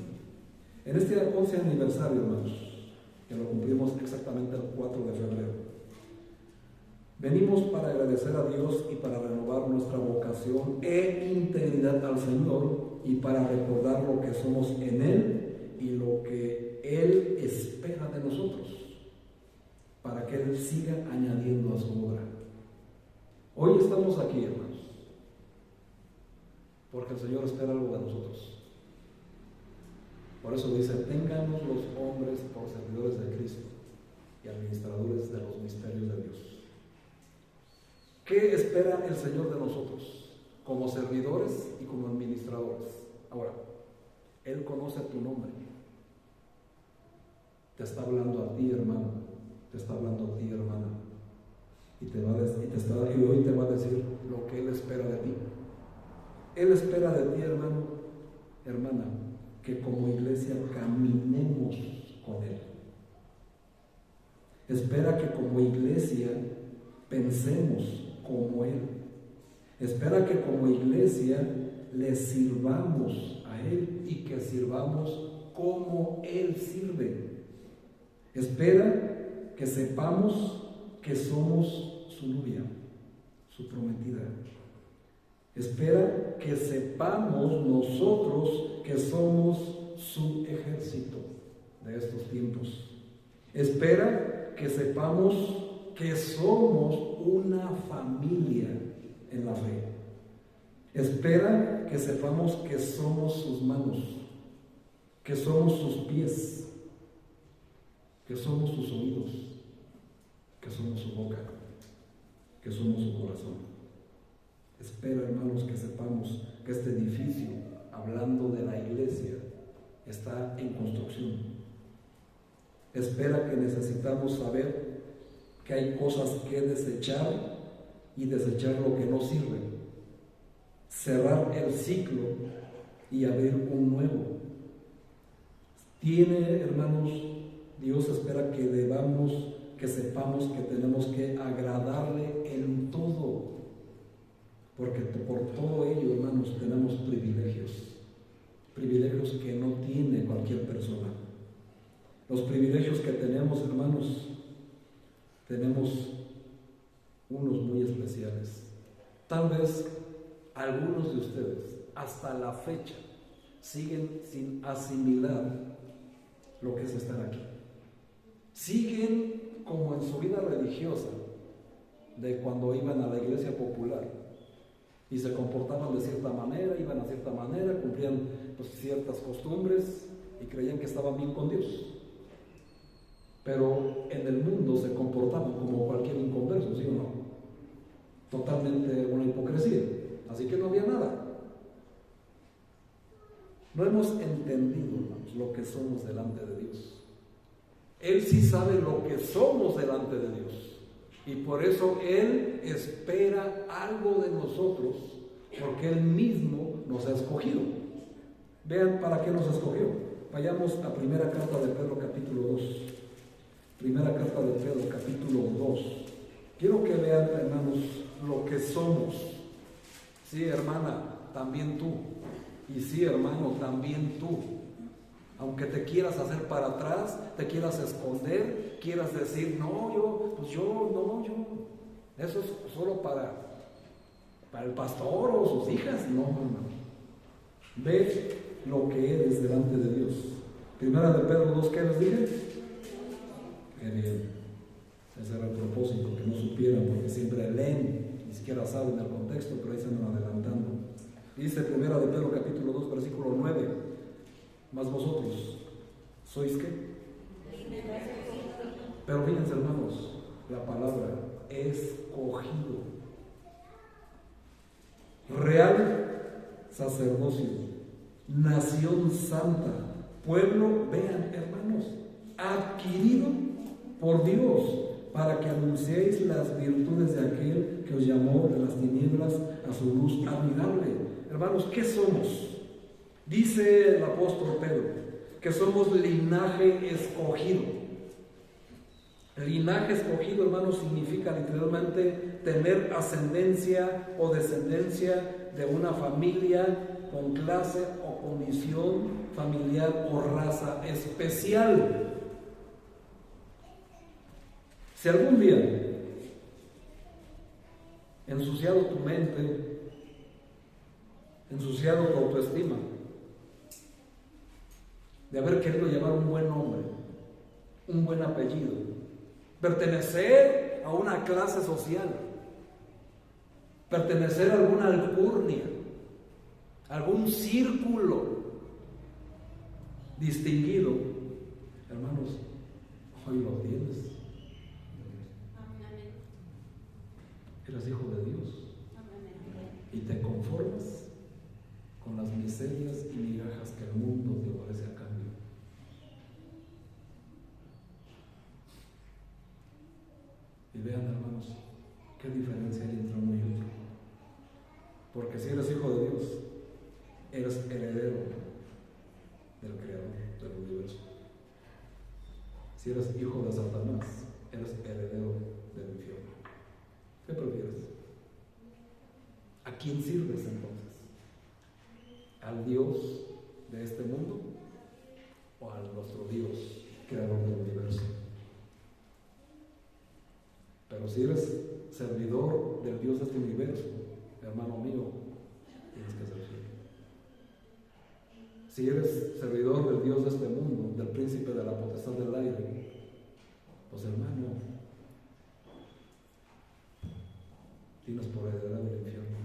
En este 11 aniversario, hermanos, que lo cumplimos exactamente el 4 de febrero, Venimos para agradecer a Dios y para renovar nuestra vocación e integridad al Señor y para recordar lo que somos en Él y lo que Él espera de nosotros, para que Él siga añadiendo a su obra. Hoy estamos aquí, hermanos, porque el Señor espera algo de nosotros. Por eso dice: ténganos los hombres por servidores de Cristo y administradores de los misterios de Dios. ¿Qué espera el Señor de nosotros como servidores y como administradores? Ahora, Él conoce tu nombre. Te está hablando a ti, hermano. Te está hablando a ti, hermana. Y hoy te va a decir lo que Él espera de ti. Él espera de ti, hermano, hermana, que como iglesia caminemos con Él. Espera que como iglesia pensemos como Él. Espera que como iglesia le sirvamos a Él y que sirvamos como Él sirve. Espera que sepamos que somos su novia, su prometida. Espera que sepamos nosotros que somos su ejército de estos tiempos. Espera que sepamos que somos una familia en la fe. Espera que sepamos que somos sus manos, que somos sus pies, que somos sus oídos, que somos su boca, que somos su corazón. Espera, hermanos, que sepamos que este edificio, hablando de la iglesia, está en construcción. Espera que necesitamos saber que hay cosas que desechar y desechar lo que no sirve. Cerrar el ciclo y abrir un nuevo. Hermanos, Dios espera que sepamos que tenemos que agradarle en todo. Porque por todo ello, hermanos, tenemos privilegios que no tiene cualquier persona. Los privilegios que tenemos, hermanos, tenemos unos muy especiales. Tal vez algunos de ustedes hasta la fecha siguen sin asimilar lo que es estar aquí. Siguen como en su vida religiosa de cuando iban a la iglesia popular y se comportaban de cierta manera, iban a cierta manera, cumplían ciertas costumbres y creían que estaban bien con Dios. Pero en el mundo se comportaban como cualquier inconverso, ¿sí o no? Totalmente una hipocresía. Así que no había nada. No hemos entendido, hermanos, lo que somos delante de Dios. Él sí sabe lo que somos delante de Dios. Y por eso Él espera algo de nosotros, porque Él mismo nos ha escogido. Vean para qué nos escogió. Vayamos a primera carta de Pedro, capítulo 2. Primera carta de Pedro, capítulo 2. Quiero que vean, hermanos, lo que somos. Sí, hermana, también tú. Y sí, hermano, también tú. Aunque te quieras hacer para atrás, te quieras esconder, quieras decir, eso es solo para el pastor o sus hijas. No. Ve lo que eres delante de Dios. Primera de Pedro 2, ¿qué les dije? Qué bien. Ese era el propósito, que no supieran, porque siempre leen, ni siquiera saben el contexto, pero ahí se van adelantando. Dice primera de Pedro capítulo 2, versículo 9. Mas vosotros, ¿sois qué? Pero fíjense, hermanos, la palabra escogido, real sacerdocio, nación santa, pueblo, vean, hermanos, adquirido por Dios, para que anunciéis las virtudes de aquel que os llamó de las tinieblas a su luz admirable. Hermanos, ¿qué somos? Dice el apóstol Pedro que somos linaje escogido. Linaje escogido, hermanos, significa literalmente tener ascendencia o descendencia de una familia con clase o condición familiar o raza especial. Si algún día ensuciado tu mente, ensuciado tu autoestima, de haber querido llevar un buen nombre, un buen apellido, pertenecer a una clase social, pertenecer a alguna alcurnia, algún círculo distinguido. Hermanos, hoy lo tienes. Eres hijo de Dios y te conformas con las miserias y migajas que el mundo te ofrece a cambio. Y vean, hermanos, qué diferencia hay entre uno y otro. Porque si eres hijo de Dios, eres heredero del Creador del universo. Si eres hijo de Satanás, eres heredero del infierno. ¿Qué prefieres? ¿A quién sirves entonces? ¿Al Dios de este mundo o a nuestro Dios, creador del universo? Pero si eres servidor del Dios de este universo, hermano mío, tienes que ser fiel. Si eres servidor del Dios de este mundo, del príncipe de la potestad del aire, pues hermano, tienes por heredad del infierno,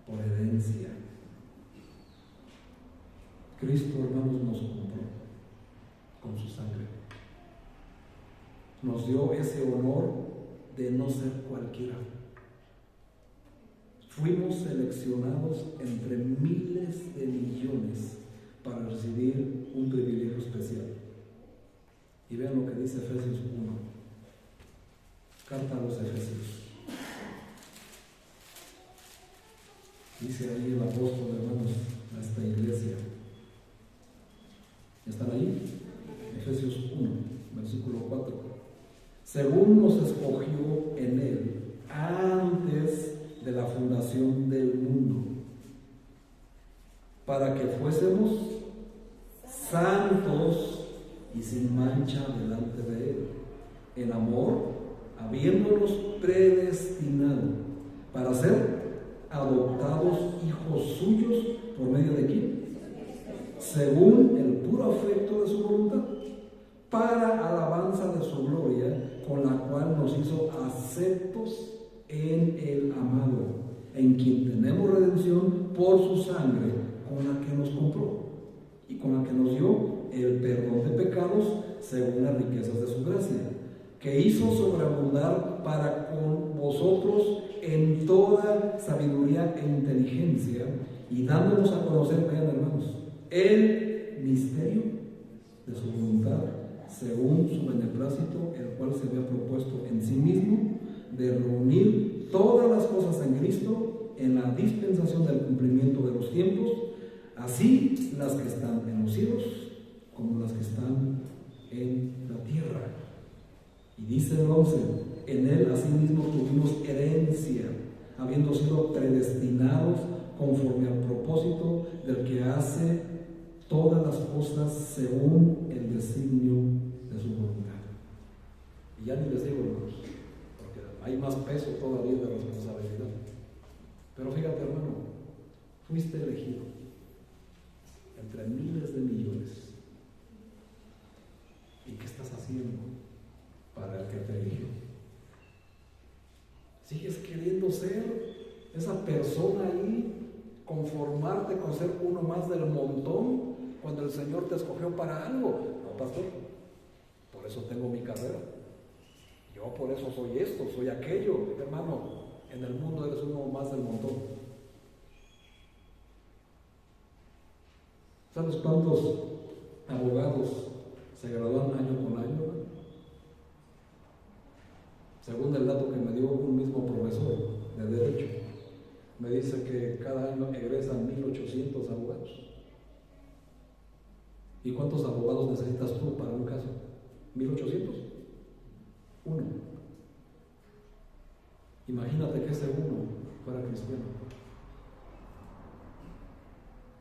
por herencia. Cristo, hermanos, nos compró con su sangre. Nos dio ese honor de no ser cualquiera. Fuimos seleccionados entre miles de millones para recibir un privilegio especial. Y vean lo que dice Efesios 1. Carta a los Efesios. Dice ahí el apóstol, hermanos, a esta iglesia. ¿Están ahí? Efesios 1, versículo 4. Según nos escogió en él antes de la fundación del mundo, para que fuésemos santos y sin mancha delante de él, en amor, habiéndonos predestinado para ser adoptados hijos suyos por medio de quién, según el puro afecto de su voluntad, para alabanza de su gloria, con la cual nos hizo aceptos en el amado, en quien tenemos redención por su sangre, con la que nos compró y con la que nos dio el perdón de pecados según las riquezas de su gracia, que hizo sobreabundar para con vosotros en toda sabiduría e inteligencia, y dándonos a conocer, vean hermanos, el misterio de su voluntad según su beneplácito, el cual se había propuesto en sí mismo de reunir todas las cosas en Cristo en la dispensación del cumplimiento de los tiempos, así las que están en los cielos como las que están en la tierra. Y dice el 11, en él asimismo tuvimos herencia, habiendo sido predestinados conforme al propósito del que hace todas las cosas según el designio de su voluntad. Y ya ni les digo, hermanos, porque hay más peso todavía de responsabilidad. Pero fíjate, hermano, fuiste elegido entre miles de millones. ¿Y qué estás haciendo para el que te eligió? ¿Sigues queriendo ser esa persona ahí, conformarte con ser uno más del montón cuando el Señor te escogió para algo? No, pastor, por eso tengo mi carrera. Yo por eso soy esto, soy aquello. Hermano, en el mundo eres uno más del montón. ¿Sabes cuántos abogados se gradúan año con año? Según el dato que me dio un mismo profesor de Derecho, me dice que cada año egresan 1,800 abogados. ¿Y cuántos abogados necesitas tú para un caso? ¿1,800? Uno. Imagínate que ese uno fuera cristiano.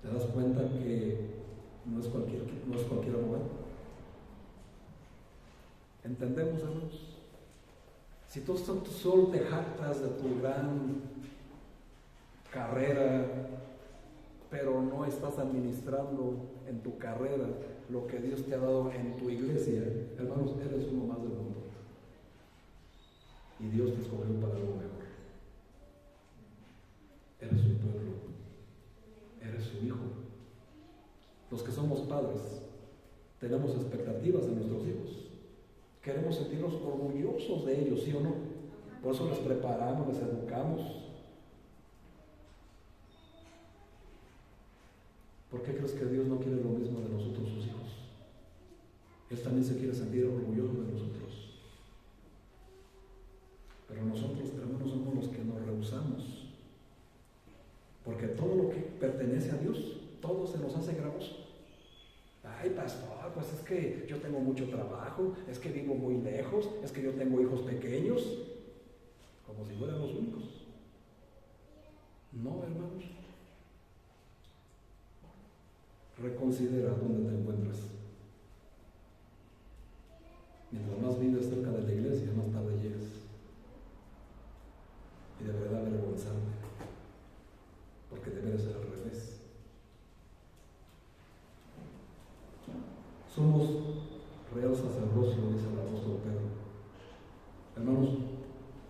¿Te das cuenta que no es cualquier abogado? ¿Entendemos, hermanos? Si tú solo te jactas de tu gran carrera, pero no estás administrando en tu carrera lo que Dios te ha dado en tu iglesia, hermanos, eres uno más del mundo. Y Dios te escogió para algo mejor. Eres su pueblo, eres su hijo. Los que somos padres tenemos expectativas de nuestros hijos. Queremos sentirnos orgullosos de ellos, ¿sí o no? Por eso les preparamos, les educamos. ¿Por qué crees que Dios no quiere lo mismo de nosotros, sus hijos? Él también se quiere sentir orgulloso de nosotros. Pero nosotros, hermanos, somos los que nos rehusamos. Porque todo lo que pertenece a Dios, todo se nos hace gravoso. Ay, pastor, pues es que yo tengo mucho trabajo, es que vivo muy lejos, es que yo tengo hijos pequeños, como si fueran los únicos. No, hermanos. Reconsidera dónde te encuentras. Mientras más vives cerca de la iglesia, más tarde llegas. Y deberá avergonzarte, porque debe ser al revés. Somos real sacerdocio, dice el apóstol Pedro. Hermanos,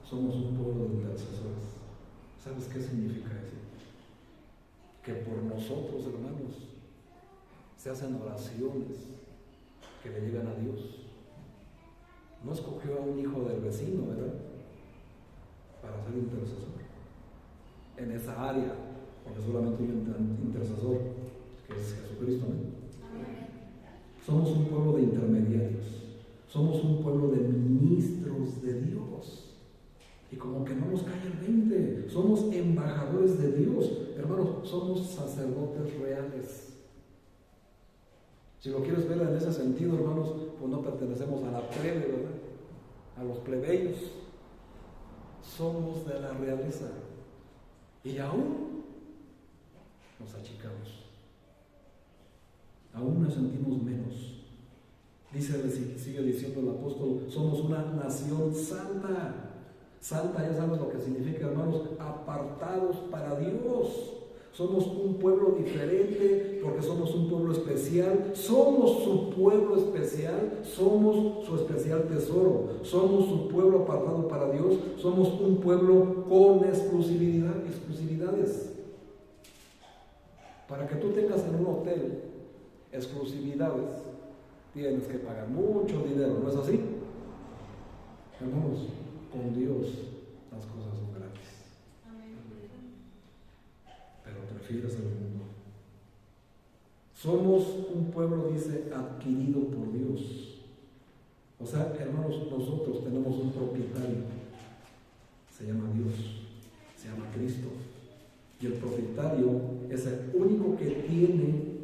somos un pueblo de intercesores. ¿Sabes qué significa eso? Que por nosotros, hermanos, se hacen oraciones que le llegan a Dios. No escogió a un hijo del vecino, ¿verdad?, para ser intercesor en esa área, porque solamente hay un intercesor, que es Jesucristo, ¿no? Somos un pueblo de intermediarios, somos un pueblo de ministros de Dios. Y como que no nos cae el 20, somos embajadores de Dios. Hermanos, somos sacerdotes reales. Si lo quieres ver en ese sentido, hermanos, pues no pertenecemos a la plebe, ¿verdad?, a los plebeyos. Somos de la realeza. Y aún nos achicamos. Aún nos sentimos menos. Sigue diciendo el apóstol, somos una nación santa. Santa, ya sabes lo que significa, hermanos, apartados para Dios. Somos un pueblo diferente porque somos un pueblo especial. Somos su pueblo especial, somos su especial tesoro. Somos su pueblo apartado para Dios. Somos un pueblo con exclusividades. Para que tú tengas en un hotel exclusividades, tienes que pagar mucho dinero, ¿no es así? Hermanos, con Dios las cosas son gratis. Amén. Pero prefieres el mundo. Somos un pueblo, dice, adquirido por Dios. O sea, hermanos, nosotros tenemos un propietario. Se llama Dios, se llama Cristo. Y el propietario es el único que tiene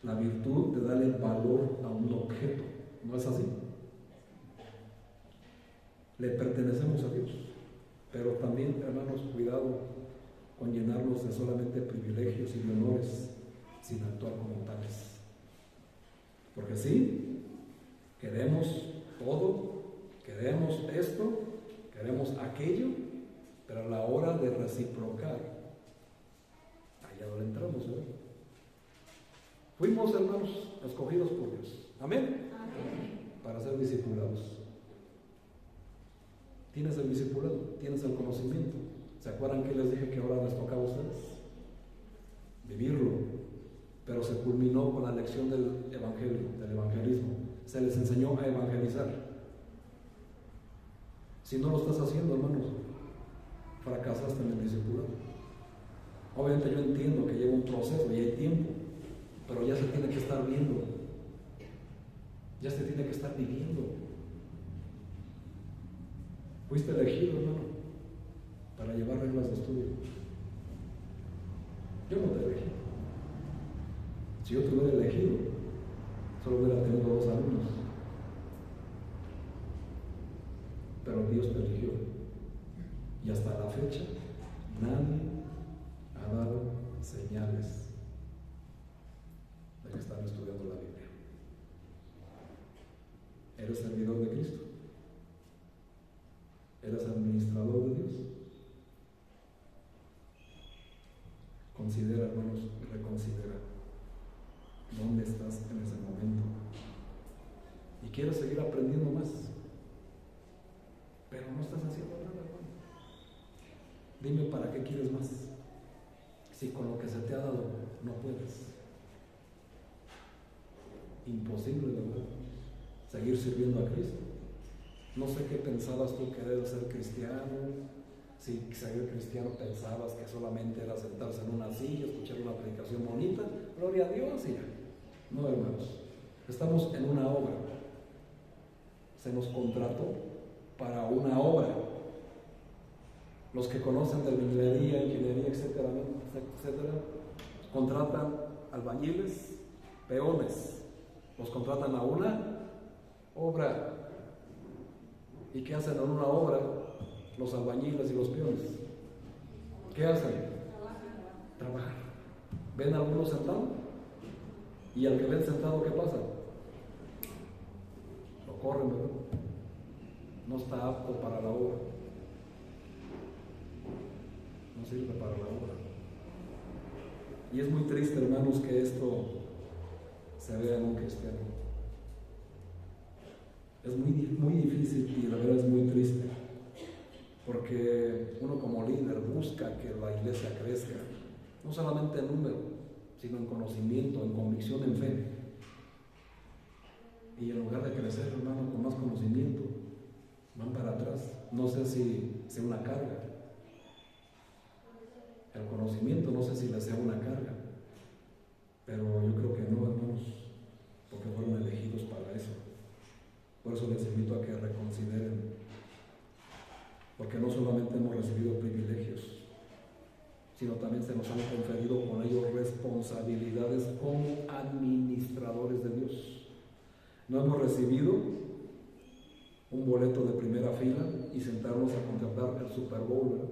la virtud de darle valor a un objeto. ¿No es así? Le pertenecemos a Dios. Pero también, hermanos, cuidado con llenarnos de solamente privilegios y de honores sin actuar como tales. Porque sí, queremos todo, queremos esto, queremos aquello, pero a la hora de reciprocar, allá no le entramos, ¿verdad? Fuimos, hermanos, escogidos por Dios. ¿Amén? Amén. Para ser discipulados. Tienes el discipulado, tienes el conocimiento. ¿Se acuerdan que les dije que ahora les tocaba a ustedes? Vivirlo. Pero se culminó con la lección del evangelio, del evangelismo. Se les enseñó a evangelizar. Si no lo estás haciendo, hermanos, fracasaste en el discipulado. Obviamente yo entiendo que lleva un proceso y hay tiempo, pero ya se tiene que estar viendo, ya se tiene que estar viviendo. Fuiste elegido, hermano, para llevar reglas de estudio. Yo no te elegí. Si yo te hubiera elegido, solo hubiera tenido 2 alumnos. Pero Dios te eligió. Y hasta la fecha, nadie ha dado señales de que están estudiando la Biblia. ¿Eres servidor de Cristo? qué quieres más? Si con lo que se te ha dado no puedes. Imposible, ¿verdad? Seguir sirviendo a Cristo. No sé qué pensabas tú que debes ser cristiano. Si ser cristiano pensabas que solamente era sentarse en una silla, escuchar una predicación bonita, gloria a Dios y ya. No, hermanos, estamos en una obra. Se nos contrató para una obra. Los que conocen de minería, ingeniería, etcétera, contratan albañiles, peones, los contratan a una obra. ¿Y qué hacen en una obra los albañiles y los peones? ¿Qué hacen? Trabajar. ¿Ven a algunos sentado? Y al que ven sentado, ¿qué pasa? Lo corren, ¿verdad? No está apto para la obra. No sirve para la obra. Y es muy triste, hermanos, que esto se vea en un cristiano. Es muy difícil y la verdad es muy triste, porque uno como líder busca que la iglesia crezca, no solamente en número, sino en conocimiento, en convicción, en fe. Y en lugar de crecer, hermano, con más conocimiento, van para atrás. No sé si sea una carga. El conocimiento no sé si les sea una carga, pero yo creo que no, hermanos, porque fueron elegidos para eso. Por eso les invito a que reconsideren, porque no solamente hemos recibido privilegios, sino también se nos han conferido con ellos responsabilidades como administradores de Dios. No hemos recibido un boleto de primera fila y sentarnos a contemplar el Super Bowl, ¿verdad?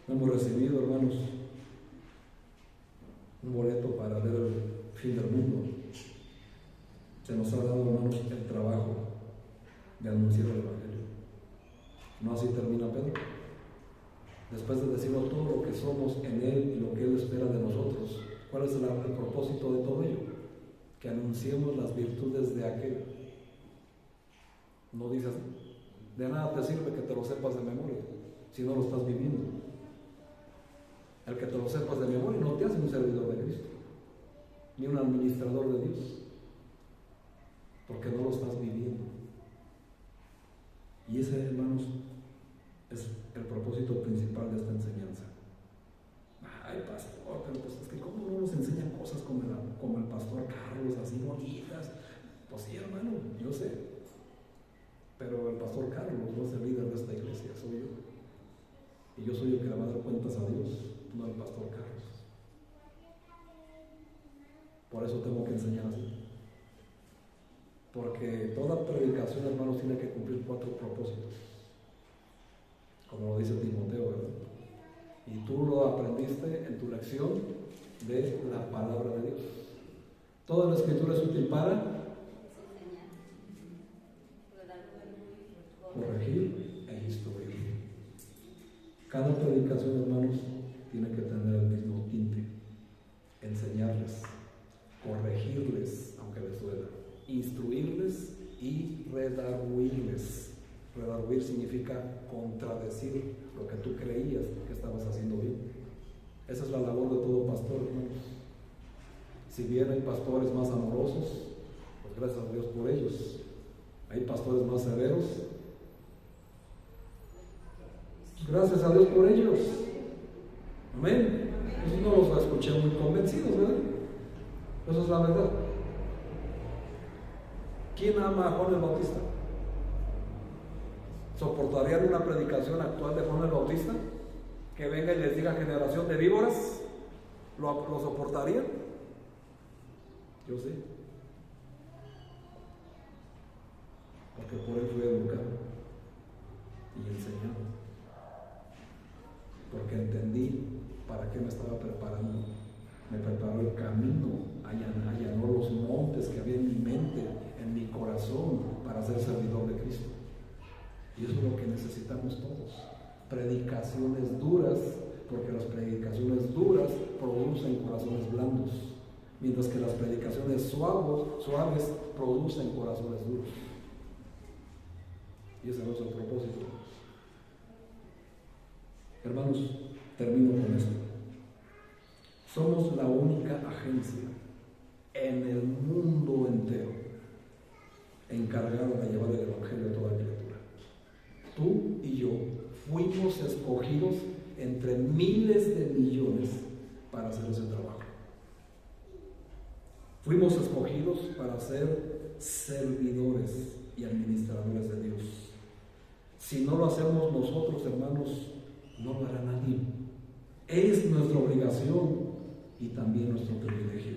No hemos recibido, hermanos, un boleto para ver el fin del mundo. Se nos ha dado, hermanos, el trabajo de anunciar el Evangelio. No así termina Pedro. Después de decirnos todo lo que somos en Él y lo que Él espera de nosotros, ¿cuál es el propósito de todo ello? Que anunciemos las virtudes de aquel. No dices, de nada te sirve que te lo sepas de memoria si no lo estás viviendo. El que te lo sepas de memoria no te hace un servidor de Cristo, ni un administrador de Dios, porque no lo estás viviendo. Y ese, hermanos, es el propósito principal de esta enseñanza. Ay, pastor, pero pues es que ¿cómo no nos enseñan cosas como el pastor Carlos, así bonitas? Pues sí, hermano, yo sé, pero el pastor Carlos no es el líder de esta iglesia, soy yo. Y yo soy el que le va a dar cuentas a Dios, no el pastor Carlos. Por eso tengo que enseñar así. Porque toda predicación, hermanos, tiene que cumplir 4 propósitos. Como lo dice Timoteo, ¿verdad? Y tú lo aprendiste en tu lección de la palabra de Dios. Toda la escritura es útil para corregir e instruir. Cada predicación, hermanos, tiene que tener el mismo tinte. Enseñarles, corregirles, aunque les duela, instruirles y redarguirles. Redarguir significa contradecir lo que tú creías que estabas haciendo bien. Esa es la labor de todo pastor, hermanos. Si bien hay pastores más amorosos, pues gracias a Dios por ellos. Hay pastores más severos, gracias a Dios por ellos. Amén. Eso no los escuché muy convencidos, ¿verdad? Eso es la verdad. ¿Quién ama a Juan el Bautista? ¿Soportarían una predicación actual de Juan el Bautista? Que venga y les diga generación de víboras. ¿Lo soportarían? Yo sí. Porque por él fui educado y enseñado. Porque entendí para qué me estaba preparando. Me preparó el camino, allanó los montes que había en mi mente, en mi corazón, para ser servidor de Cristo. Y eso es lo que necesitamos todos. Predicaciones duras, porque las predicaciones duras producen corazones blandos, mientras que las predicaciones suaves producen corazones duros. Y ese no es el propósito. Hermanos, termino con esto. Somos la única agencia en el mundo entero encargada de llevar el Evangelio a toda criatura. Tú y yo fuimos escogidos entre miles de millones para hacer ese trabajo. Fuimos escogidos para ser servidores y administradores de Dios. Si no lo hacemos nosotros, hermanos, no lo hará nadie. Es nuestra obligación y también nuestro privilegio.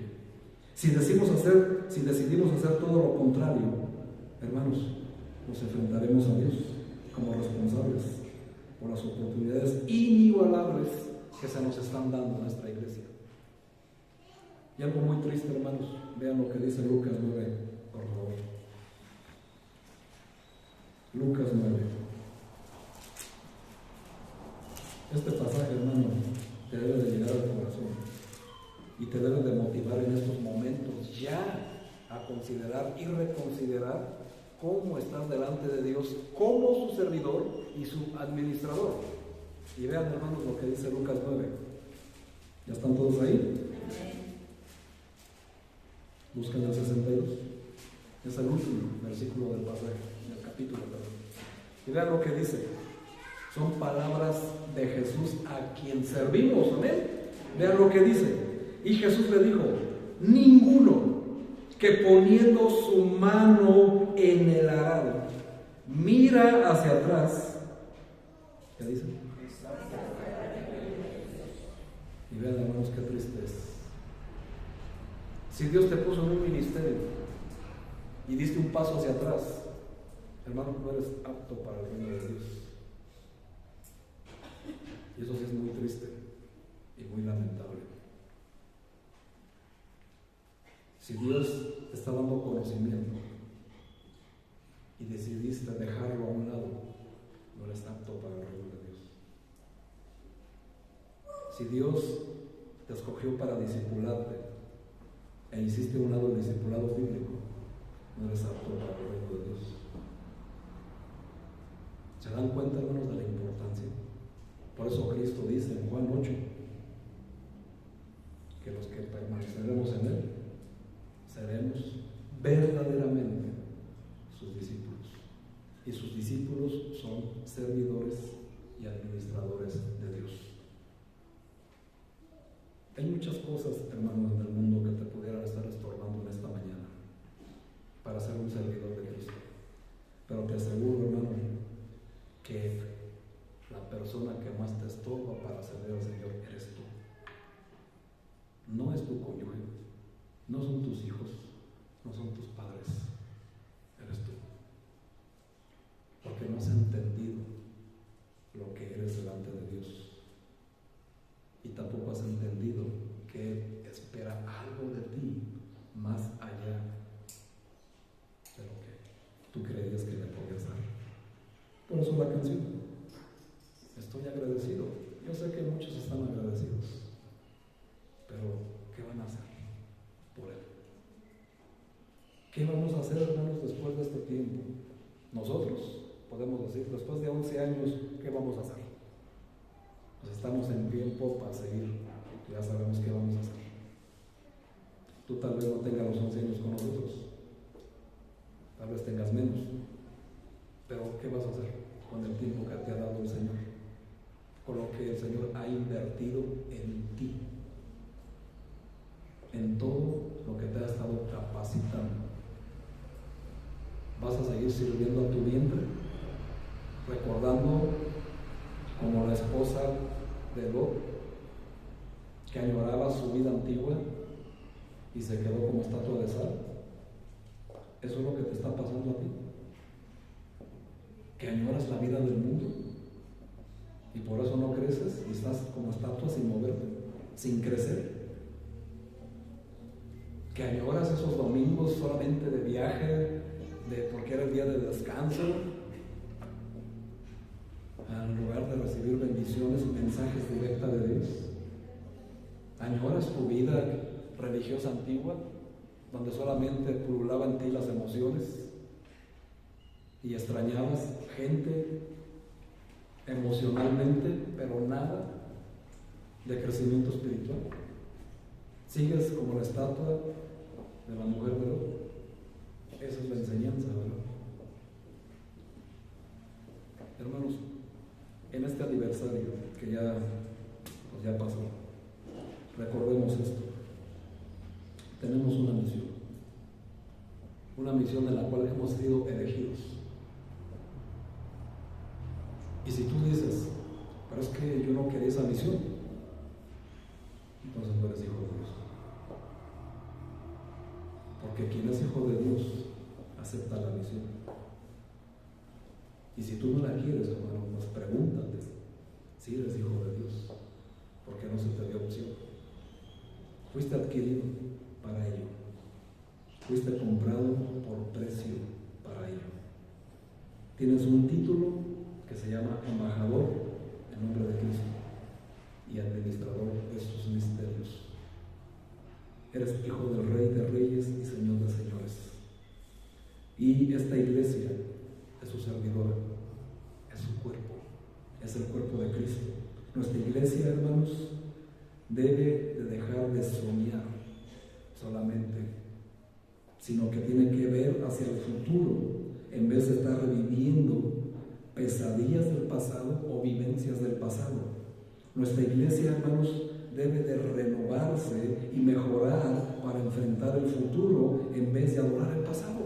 Si decidimos hacer todo lo contrario, hermanos, nos enfrentaremos a Dios como responsables por las oportunidades inigualables que se nos están dando en nuestra iglesia. Y algo muy triste, hermanos, vean lo que dice Lucas 9, por favor. Lucas 9. Este pasaje, hermano, te debe de llegar al corazón y te debe de motivar en estos momentos ya a considerar y reconsiderar cómo estás delante de Dios como su servidor y su administrador. Y vean, hermanos, lo que dice Lucas 9. ¿Ya están todos ahí? Buscan el 62. Es el último versículo del pasaje, del capítulo, perdón. Y vean lo que dice. Son palabras de Jesús a quien servimos, amén. Vean lo que dice. Y Jesús le dijo: ninguno que poniendo su mano en el arado mira hacia atrás. ¿Qué dice? Y vean, hermanos, qué triste es. Si Dios te puso en un ministerio y diste un paso hacia atrás, hermano, no eres apto para el reino de Dios. Y eso sí es muy triste y muy lamentable. Si Dios te está dando conocimiento y decidiste dejarlo a un lado, no eres apto para el reino de Dios. Si Dios te escogió para discipularte e hiciste a un lado el discipulado bíblico, no eres apto para el reino de Dios. ¿Se dan cuenta, hermanos, de la importancia? Por eso Cristo dice en Juan 8 que los que permaneceremos en Él seremos verdaderamente sus discípulos. Y sus discípulos son servidores y administradores de Dios. Hay muchas cosas, hermanos, en el mundo que te pudieran estar estorbando en esta mañana para ser un servidor de Cristo. Pero te aseguro, hermano, que la persona que más te estorba para servir al Señor eres tú. No es tu cónyuge, no son tus hijos, no son tus padres, eres tú. Porque no has entendido lo que eres delante de Dios. Y tampoco has entendido que Él espera algo de ti más allá de lo que tú creías que le podías dar. Por eso la canción. Estoy agradecido. Yo sé que muchos están agradecidos. Pero, ¿qué van a hacer por Él? ¿Qué vamos a hacer, hermanos, después de este tiempo? Nosotros podemos decir, después de 11 años, ¿qué vamos a hacer? Pues estamos en tiempo para seguir. Ya sabemos qué vamos a hacer. Tú tal vez no tengas los 11 años con nosotros. Tal vez tengas menos. Pero, ¿qué vas a hacer con el tiempo que te ha dado el Señor? Con lo que el Señor ha invertido en ti, en todo lo que te ha estado capacitando. ¿Vas a seguir sirviendo a tu vientre? Recordando como la esposa de Lot, que añoraba su vida antigua y se quedó como estatua de sal. ¿Eso es lo que te está pasando a ti? Que añoras la vida del mundo y por eso no creces y estás como estatua sin moverte, sin crecer. Que añoras esos domingos solamente de viaje, porque era el día de descanso, en lugar de recibir bendiciones y mensajes directos de Dios. Añoras tu vida religiosa antigua, donde solamente pululaban en ti las emociones. y extrañabas gente emocionalmente, pero nada de crecimiento espiritual. Sigues como la estatua de la mujer de oro. Esa es la enseñanza, ¿verdad? Hermanos, en este aniversario que ya pasó, recordemos esto. Tenemos una misión en la cual hemos sido elegidos. Y si tú dices, pero es que yo no quería esa misión, entonces no eres hijo de Dios. Porque quien es hijo de Dios acepta la misión. Y si tú no la quieres, hermano, pues pregúntate si eres hijo de Dios, porque no se te dio opción. Fuiste adquirido para ello. Fuiste comprado por precio para ello. Tienes un título que se llama embajador en nombre de Cristo y administrador de sus misterios. Eres hijo del Rey de Reyes y Señor de Señores. Y esta iglesia es su servidora, es su cuerpo, es el cuerpo de Cristo. Nuestra iglesia, hermanos, debe de dejar de soñar solamente, sino que tiene que ver hacia el futuro, en vez de estar reviviendo pesadillas del pasado o vivencias del pasado. Nuestra iglesia, hermanos, debe de renovarse y mejorar para enfrentar el futuro en vez de adorar el pasado.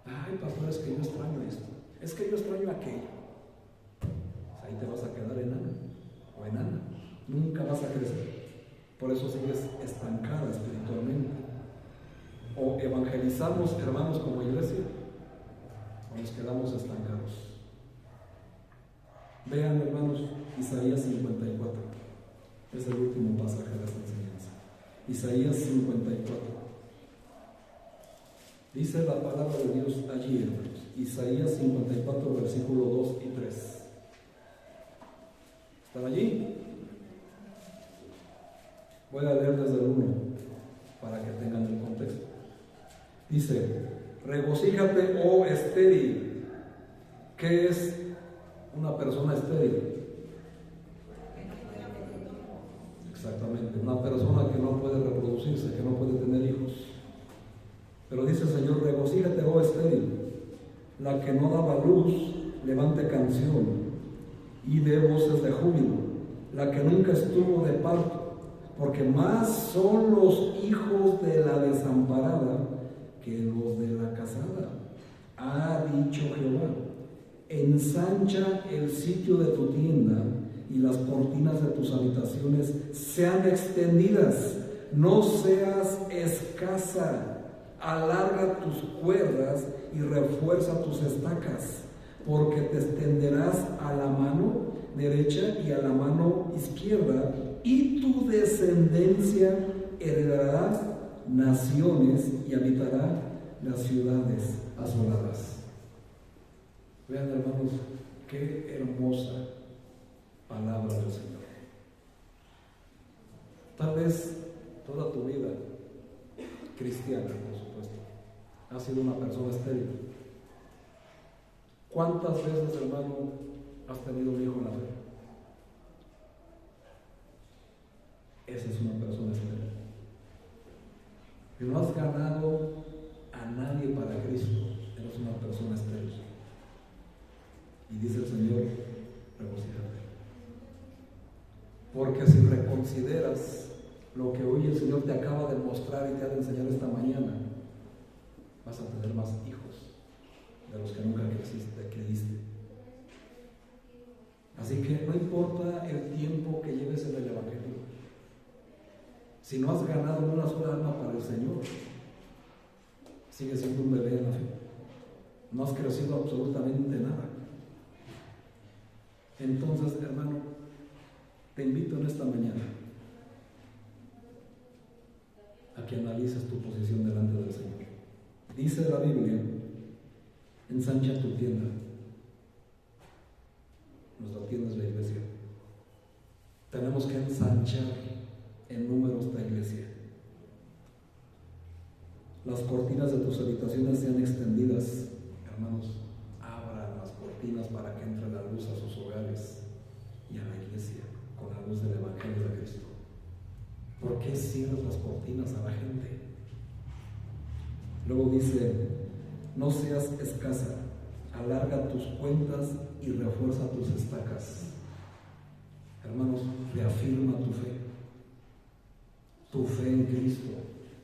Ay, pastor, es que yo extraño esto, es que yo extraño aquello. Pues ahí te vas a quedar enana o enana, nunca vas a crecer. Por eso sigues estancada espiritualmente. O evangelizamos, hermanos, como iglesia, o nos quedamos estancados. Vean, hermanos, Isaías 54. Es el último pasaje de esta enseñanza. Isaías 54. Dice la palabra de Dios allí, hermanos. Isaías 54, versículos 2 y 3. ¿Están allí? Voy a leer desde el 1 para que tengan el contexto. Dice: regocíjate, oh estéril. ¿Qué es una persona estéril? Exactamente, una persona que no puede reproducirse, que no puede tener hijos. Pero dice el Señor: regocíjate, oh estéril, la que no daba luz, levante canción y dé voces de júbilo, la que nunca estuvo de parto, porque más son los hijos de la desamparada que los de la casada. Ha dicho Jehová: ensancha el sitio de tu tienda y las cortinas de tus habitaciones sean extendidas, no seas escasa. Alarga tus cuerdas y refuerza tus estacas, porque te extenderás a la mano derecha y a la mano izquierda, y tu descendencia heredará naciones y habitará las ciudades asoladas. Vean, hermanos, qué hermosa palabra del Señor. Tal vez toda tu vida cristiana, por supuesto, has sido una persona estéril. ¿Cuántas veces, hermano, has tenido un hijo en la fe? Esa es una persona estéril. Si no has ganado a nadie para Cristo, eres una persona estéril. Y dice el Señor: regocíjate. Porque si reconsideras lo que hoy el Señor te acaba de mostrar y te ha de enseñar esta mañana, vas a tener más hijos de los que nunca creíste. Así que no importa el tiempo que lleves en el Evangelio, si no has ganado una sola alma para el Señor, sigues siendo un bebé en la fe. No has crecido absolutamente nada. Entonces, hermano, te invito en esta mañana a que analices tu posición delante del Señor. Dice la Biblia: ensancha tu tienda. Nuestra tienda es la iglesia. Tenemos que ensanchar en número esta iglesia. Las cortinas de tus habitaciones sean extendidas, Hermanos, abran las cortinas para que entre la luz a sus hogares y a la iglesia con la luz del Evangelio de Cristo. ¿Por qué cierras las cortinas a la gente? Luego dice, no seas escasa, alarga tus cuentas y refuerza tus estacas. Hermanos, reafirma tu fe en Cristo.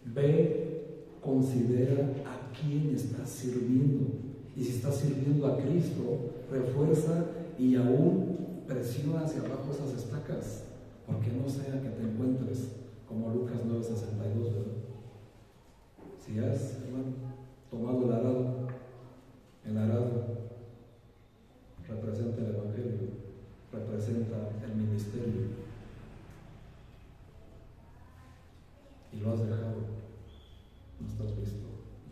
Ve, considera a quién estás sirviendo. Y si estás sirviendo a Cristo, refuerza y aún presiona hacia abajo esas estacas, porque no sea que te encuentres como Lucas 9:62, ¿verdad? Si has, hermano, tomado el arado representa el Evangelio, representa el ministerio, y lo has dejado, no estás listo,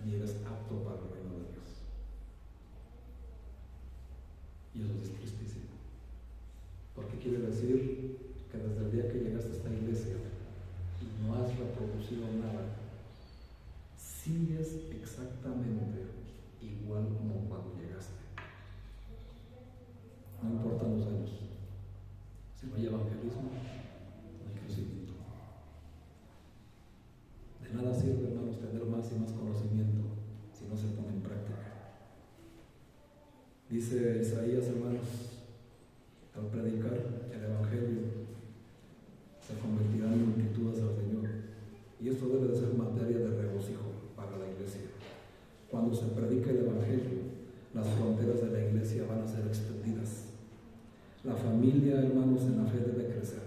ni eres apto para el reino de Dios. Y eso es tristísimo, porque quiere decir que desde el día que llegaste a esta iglesia y no has reproducido nada, sigues exactamente igual como cuando llegaste. No importan los años, si no hay evangelismo, no hay crecimiento. De nada sirve, hermanos, tener más y más conocimiento si no se pone en práctica. Dice Isaías, hermanos, al predicar el Evangelio se convertirán en multitudes al Señor, y esto debe de ser materia de regocijo para la iglesia. Cuando se predica el Evangelio, las fronteras de la iglesia van a ser extendidas. La familia, hermanos, en la fe debe crecer,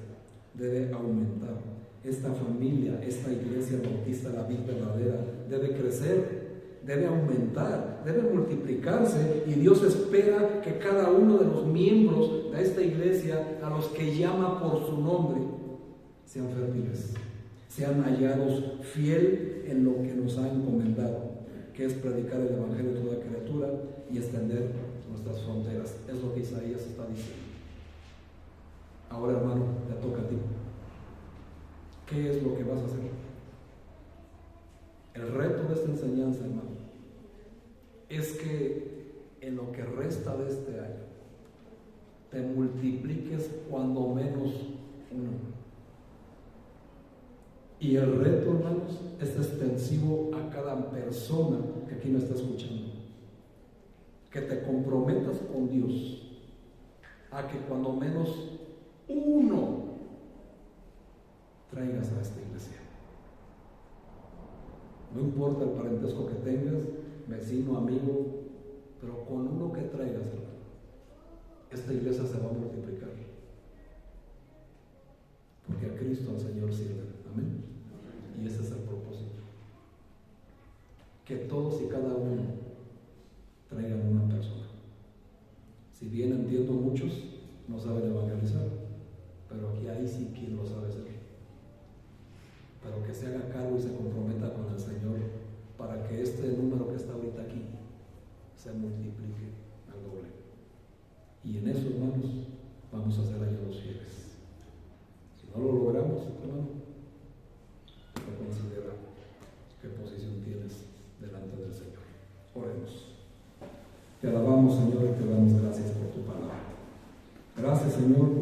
debe aumentar. Esta familia, esta iglesia bautista, la vida verdadera, debe crecer, debe aumentar, debe multiplicarse, y Dios espera que cada uno de los miembros de esta iglesia, a los que llama por su nombre, sean fértiles, sean hallados fiel en lo que nos ha encomendado, que es predicar el Evangelio a toda criatura y extender nuestras fronteras. Es lo que Isaías está diciendo. Ahora, hermano, te toca a ti. ¿Qué es lo que vas a hacer? El reto de esta enseñanza, hermano, es que en lo que resta de este año te multipliques cuando menos uno. Y el reto, hermanos, es extensivo a cada persona que aquí me está escuchando. Que te comprometas con Dios a que cuando menos uno traigas a esta iglesia. No importa el parentesco que tengas, vecino, amigo, pero con uno que traigas, hermano, esta iglesia se va a multiplicar. Porque a Cristo, al Señor, sirve. Amén. Y ese es el propósito. Que todos y cada uno traigan una persona. Si bien entiendo, muchos no saben evangelizar, pero aquí hay sí quien lo sabe hacer. Pero que se haga cargo y se comprometa con el Señor para que este número que está ahorita aquí se multiplique al doble. Y en eso, hermanos, vamos a ser hallados fieles. Si no lo logramos, hermano, considera qué posición tienes delante del Señor. Oremos. Te alabamos, Señor, y te damos gracias por tu palabra. Gracias, Señor,